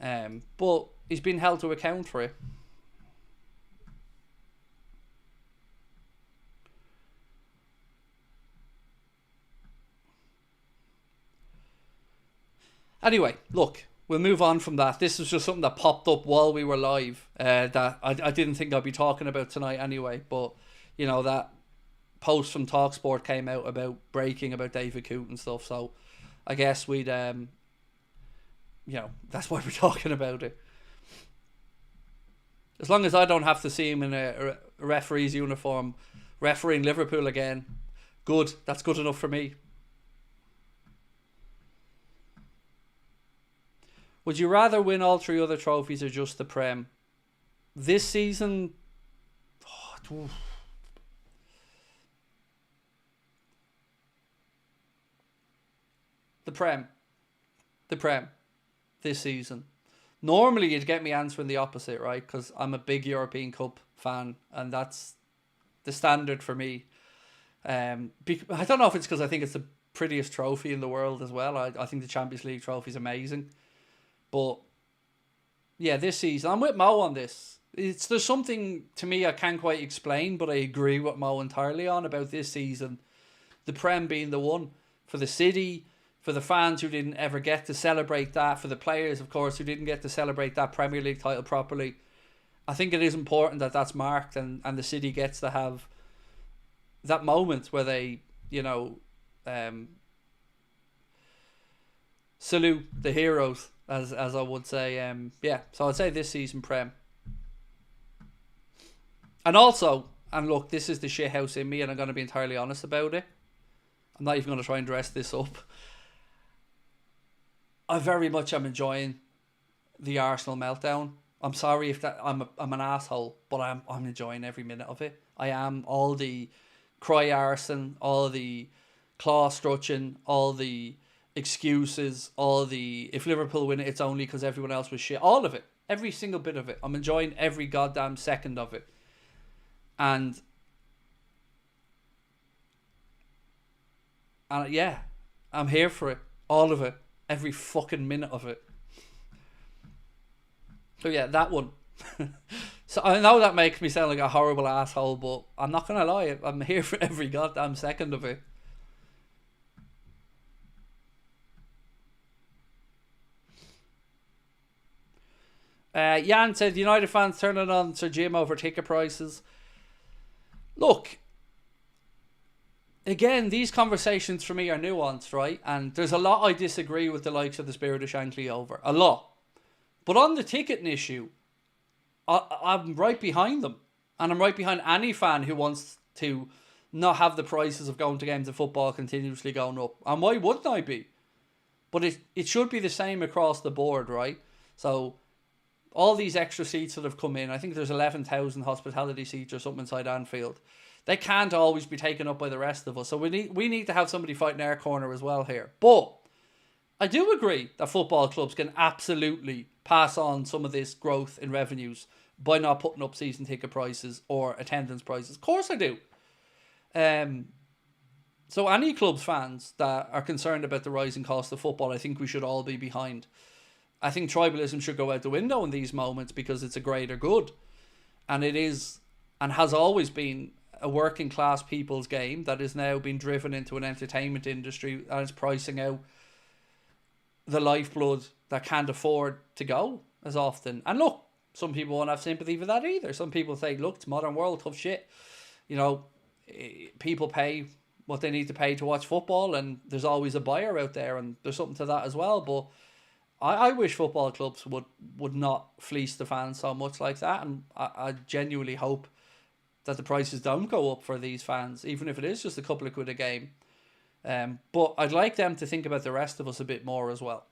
But he's been held to account for it. Anyway, look, we'll move on from that. This was just something that popped up while we were live that I didn't think I'd be talking about tonight anyway. But, you know, that post from TalkSport came out about breaking about David Coote and stuff. So I guess we'd, you know, that's why we're talking about it. As long as I don't have to see him in a referee's uniform refereeing Liverpool again, good. That's good enough for me. Would you rather win all three other trophies or just the Prem? This season... The Prem. This season. Normally you'd get me answering the opposite, right? Because I'm a big European Cup fan and that's the standard for me. I don't know if it's because I think it's the prettiest trophy in the world as well. I think the Champions League trophy is amazing. But yeah, this season, I'm with Mo on this. There's something to me I can't quite explain, but I agree with Mo entirely on about this season. The Prem being the one for the city, for the fans who didn't ever get to celebrate that, for the players, of course, who didn't get to celebrate that Premier League title properly. I think it is important that that's marked, and the city gets to have that moment where they, salute the heroes, as I would say. So I'd say this season Prem. And also, and look, this is the shithouse in me, and I'm going to be entirely honest about it. I'm not even going to try and dress this up. I very much am enjoying the Arsenal meltdown. I'm sorry if that I'm an asshole, but I'm enjoying every minute of it. I am. All the cry arson, all the claw strutching, all the excuses, all the if Liverpool win it, it's only because everyone else was shit. All of it, every single bit of it. I'm enjoying every goddamn second of it, and yeah, I'm here for it. All of it, every fucking minute of it. So yeah, that one. So I know that makes me sound like a horrible asshole, but I'm not gonna lie, I'm here for every goddamn second of it. Jan said United fans turning on Sir Jim over ticket prices. Look, again, these conversations for me are nuanced, right? And there's a lot I disagree with the likes of the Spirit of Shankly over. A lot. But on the ticketing issue, I'm right behind them. And I'm right behind any fan who wants to not have the prices of going to games of football continuously going up. And why wouldn't I be? But it should be the same across the board, right? So all these extra seats that have come in, I think there's 11,000 hospitality seats or something inside Anfield. They can't always be taken up by the rest of us. So we need to have somebody fighting our corner as well here. But I do agree that football clubs can absolutely pass on some of this growth in revenues by not putting up season ticket prices or attendance prices. Of course I do. So any clubs fans that are concerned about the rising cost of football, I think we should all be behind. I think tribalism should go out the window in these moments because it's a greater good. And it is, and has always been, a working class people's game that is now being driven into an entertainment industry and is pricing out the lifeblood that can't afford to go as often. And look, some people won't have sympathy for that either. Some people say, look, it's modern world, tough shit. People pay what they need to pay to watch football, and there's always a buyer out there, and there's something to that as well. But I wish football clubs would not fleece the fans so much like that, and I genuinely hope that the prices don't go up for these fans, even if it is just a couple of quid a game. But I'd like them to think about the rest of us a bit more as well.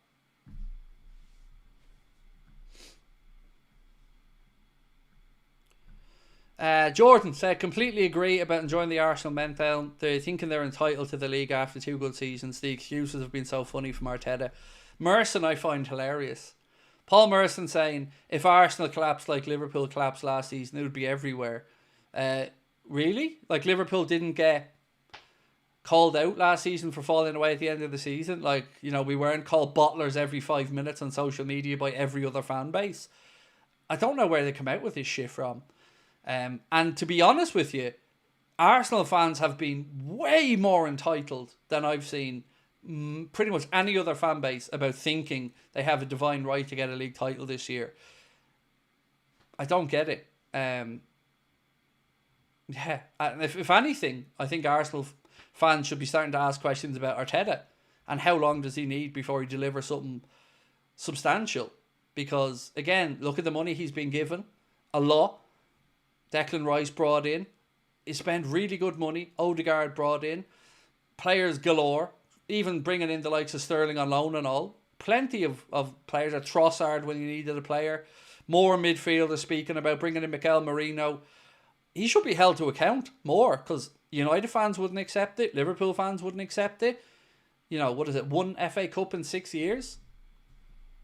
Jordan said, completely agree about enjoying the Arsenal meltdown. They're thinking they're entitled to the league after 2 good seasons. The excuses have been so funny from Arteta. Merson I find hilarious. Paul Merson saying, if Arsenal collapsed like Liverpool collapsed last season, it would be everywhere. Really? Like Liverpool didn't get called out last season for falling away at the end of the season? Like, we weren't called bottlers every 5 minutes on social media by every other fan base? I don't know where they come out with this shit from. And to be honest with you, Arsenal fans have been way more entitled than I've seen pretty much any other fan base about thinking they have a divine right to get a league title this year. I don't get it. Yeah, and if anything, I think Arsenal fans should be starting to ask questions about Arteta and how long does he need before he delivers something substantial. Because, again, look at the money he's been given. A lot. Declan Rice brought in. He spent really good money. Odegaard brought in. Players galore. Even bringing in the likes of Sterling on loan and all. Plenty of players. At Trossard when you needed a player. More midfielders speaking about bringing in Mikel Merino. He should be held to account more because United fans wouldn't accept it. Liverpool fans wouldn't accept it. What is it? 1 FA Cup in 6 years?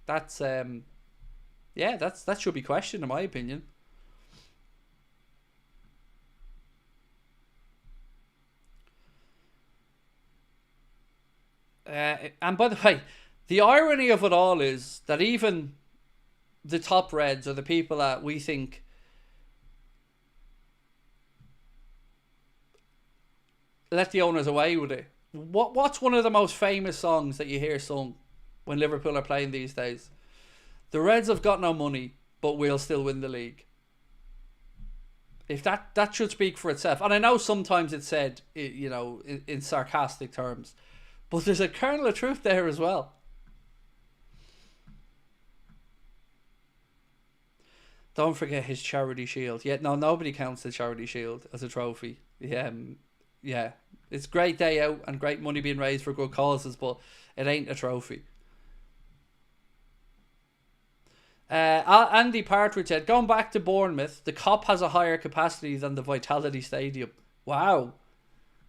That's, that should be questioned in my opinion. And by the way, the irony of it all is that even the top Reds, or the people that we think let the owners away with it. What's one of the most famous songs that you hear sung when Liverpool are playing these days? The Reds have got no money, but we'll still win the league. If that should speak for itself. And I know sometimes it's said, in sarcastic terms, but there's a kernel of truth there as well. Don't forget his charity shield. Yeah, no, nobody counts the charity shield as a trophy. Yeah, it's a great day out and great money being raised for good causes, but it ain't a trophy. Andy Partridge said, going back to Bournemouth, the Cop has a higher capacity than the Vitality Stadium. Wow.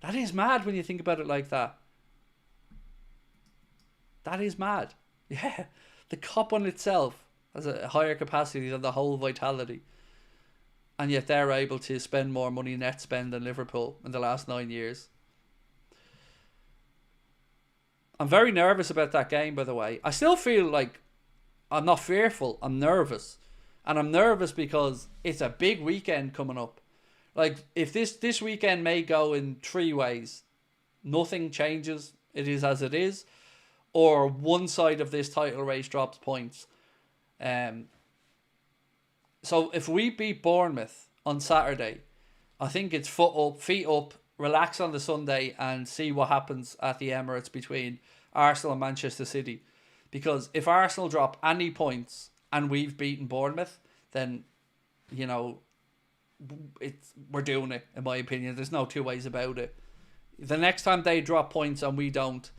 That is mad when you think about it like that. That is mad. Yeah. The Cop on itself has a higher capacity than the whole Vitality. And yet they're able to spend more money net spend than Liverpool in the last 9 years. I'm very nervous about that game, by the way. I still feel like I'm not fearful. I'm nervous. And I'm nervous because it's a big weekend coming up. Like, if this weekend may go in 3 ways. Nothing changes. It is as it is. Or one side of this title race drops points. So if we beat Bournemouth on Saturday, I think it's feet up, relax on the Sunday and see what happens at the Emirates between Arsenal and Manchester City. Because if Arsenal drop any points and we've beaten Bournemouth, then, we're doing it, in my opinion. There's no two ways about it. The next time they drop points and we don't,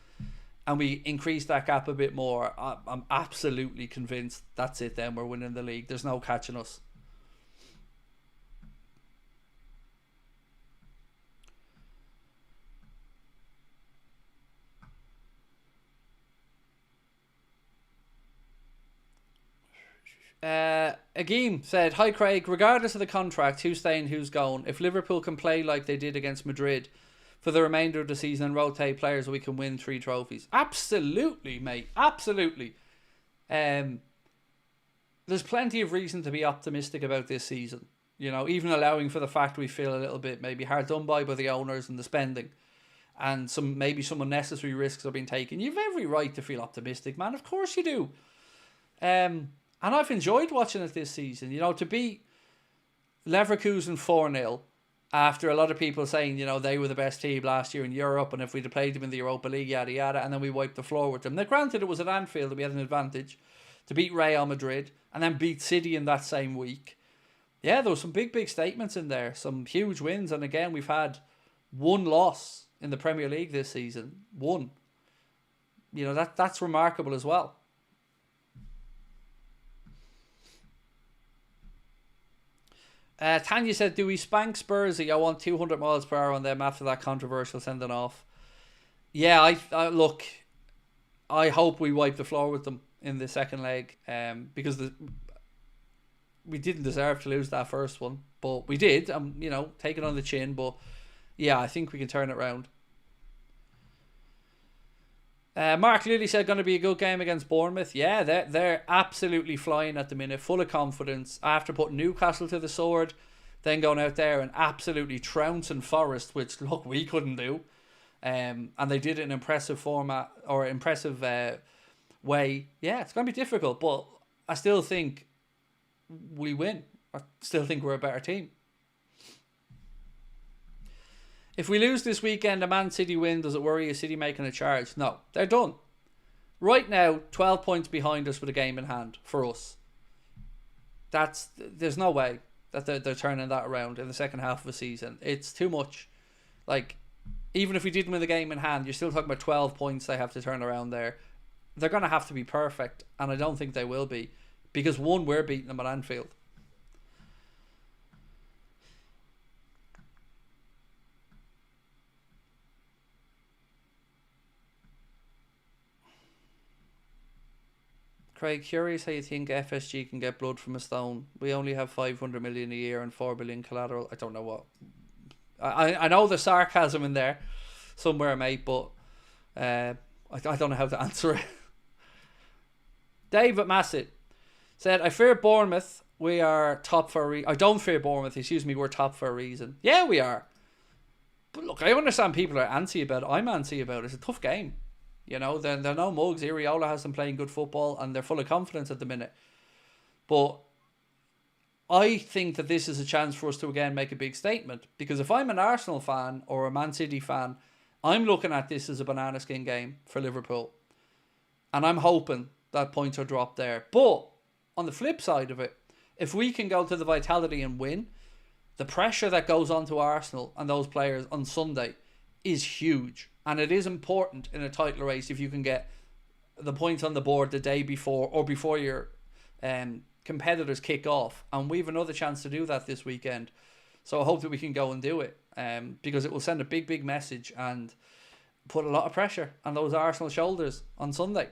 and we increase that gap a bit more, I'm absolutely convinced that's it then. We're winning the league. There's no catching us. Agim said, hi Craig, regardless of the contract, who's staying, who's going, if Liverpool can play like they did against Madrid for the remainder of the season and rotate players, we can win 3 trophies. Absolutely, mate. Absolutely. There's plenty of reason to be optimistic about this season. Even allowing for the fact we feel a little bit maybe hard done by the owners and the spending. And some unnecessary risks have been taken. You've every right to feel optimistic, man. Of course you do. And I've enjoyed watching it this season. To beat Leverkusen 4-0 after a lot of people saying, they were the best team last year in Europe and if we'd have played them in the Europa League, yada yada, and then we wiped the floor with them. Now, granted, it was at Anfield that we had an advantage to beat Real Madrid and then beat City in that same week. Yeah, there were some big statements in there, some huge wins, and again, we've had 1 loss in the Premier League this season. 1. That's remarkable as well. Tanya said, do we spank Spursy? I want 200 miles per hour on them after that controversial sending off. Yeah, look, I hope we wipe the floor with them in the second leg, because we didn't deserve to lose that first one, but we did. Take it on the chin, but yeah, I think we can turn it around. Mark Lilly said, going to be a good game against Bournemouth. Yeah, they're absolutely flying at the minute, full of confidence after putting Newcastle to the sword, then going out there and absolutely trouncing Forest, which, look, we couldn't do. And they did it in impressive format, or impressive way. Yeah, it's going to be difficult, but I still think we win. I still think we're a better team. If we lose this weekend, a Man City win, does it worry you City making a charge? No, they're done. Right now, 12 points behind us with a game in hand for us. There's no way that they're turning that around in the second half of a season. It's too much. Like, even if we didn't win the game in hand, you're still talking about 12 points they have to turn around there. They're going to have to be perfect, and I don't think they will be. Because, 1, we're beating them at Anfield. Craig, curious how you think FSG can get blood from a stone. We only have 500 million a year and 4 billion collateral. I don't know what. I know the sarcasm in there somewhere, mate, but I don't know how to answer it. David Massett said, I fear Bournemouth. We are top for a reason. I don't fear Bournemouth, we're top for a reason. Yeah, we are. But look, I understand people are antsy about it. I'm antsy about it. It's a tough game. They're no mugs. Iriola has them playing good football and they're full of confidence at the minute. But I think that this is a chance for us to again make a big statement, because if I'm an Arsenal fan or a Man City fan, I'm looking at this as a banana skin game for Liverpool, and I'm hoping that points are dropped there. But on the flip side of it, if we can go to the Vitality and win, the pressure that goes on to Arsenal and those players on Sunday is huge, and it is important in a title race if you can get the points on the board the day before or before your competitors kick off, and we have another chance to do that this weekend. So I hope that we can go and do it, because it will send a big message and put a lot of pressure on those Arsenal shoulders on Sunday.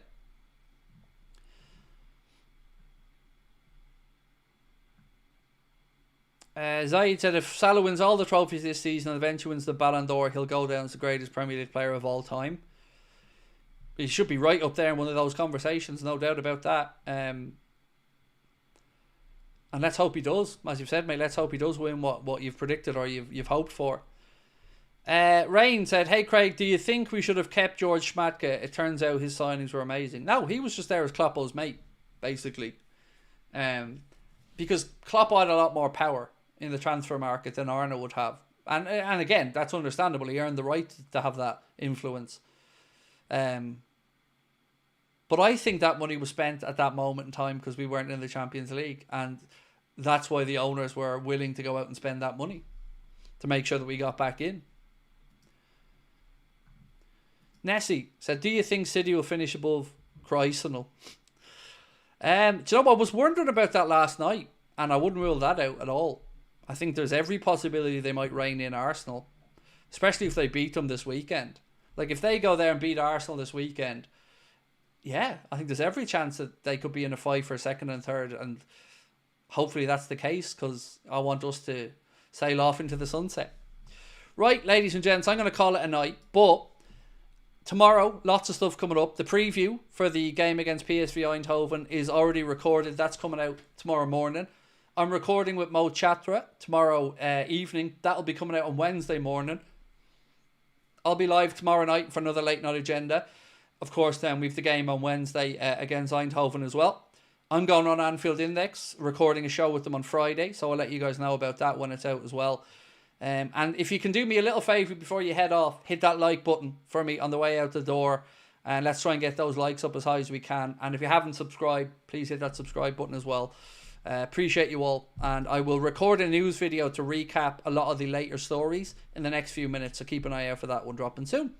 Zaid said if Salah wins all the trophies this season and eventually wins the Ballon d'Or, he'll go down as the greatest Premier League player of all time. He should be right up there in one of those conversations, no doubt about that. And let's hope he does. As you've said, mate, let's hope he does win what you've predicted or you've hoped for. Rain said, hey Craig, do you think we should have kept George Schmadtke? It turns out his signings were amazing. No, he was just there as Kloppo's mate, basically. Because Kloppo had a lot more power in the transfer market than Arnold would have. And again, that's understandable. He earned the right to have that influence. But I think that money was spent at that moment in time because we weren't in the Champions League, and that's why the owners were willing to go out and spend that money to make sure that we got back in. Nessie said, do you think City will finish above Arsenal? Do you know what? I was wondering about that last night, and I wouldn't rule that out at all. I think there's every possibility they might rein in Arsenal, especially if they beat them this weekend. Like, if they go there and beat Arsenal this weekend, yeah, I think there's every chance that they could be in a fight for second and third, and hopefully that's the case, because I want us to sail off into the sunset. Right, ladies and gents, I'm going to call it a night, but tomorrow, lots of stuff coming up. The preview for the game against PSV Eindhoven is already recorded. That's coming out tomorrow morning. I'm recording with Mo Chatra tomorrow evening. That'll be coming out on Wednesday morning. I'll be live tomorrow night for another late night agenda. Of course, then we've the game on Wednesday against Eindhoven as well. I'm going on Anfield Index, recording a show with them on Friday, so I'll let you guys know about that when it's out as well. And if you can do me a little favour before you head off, hit that like button for me on the way out the door, and let's try and get those likes up as high as we can. And if you haven't subscribed, please hit that subscribe button as well. Appreciate you all, and I will record a news video to recap a lot of the later stories in the next few minutes, so keep an eye out for that one dropping soon.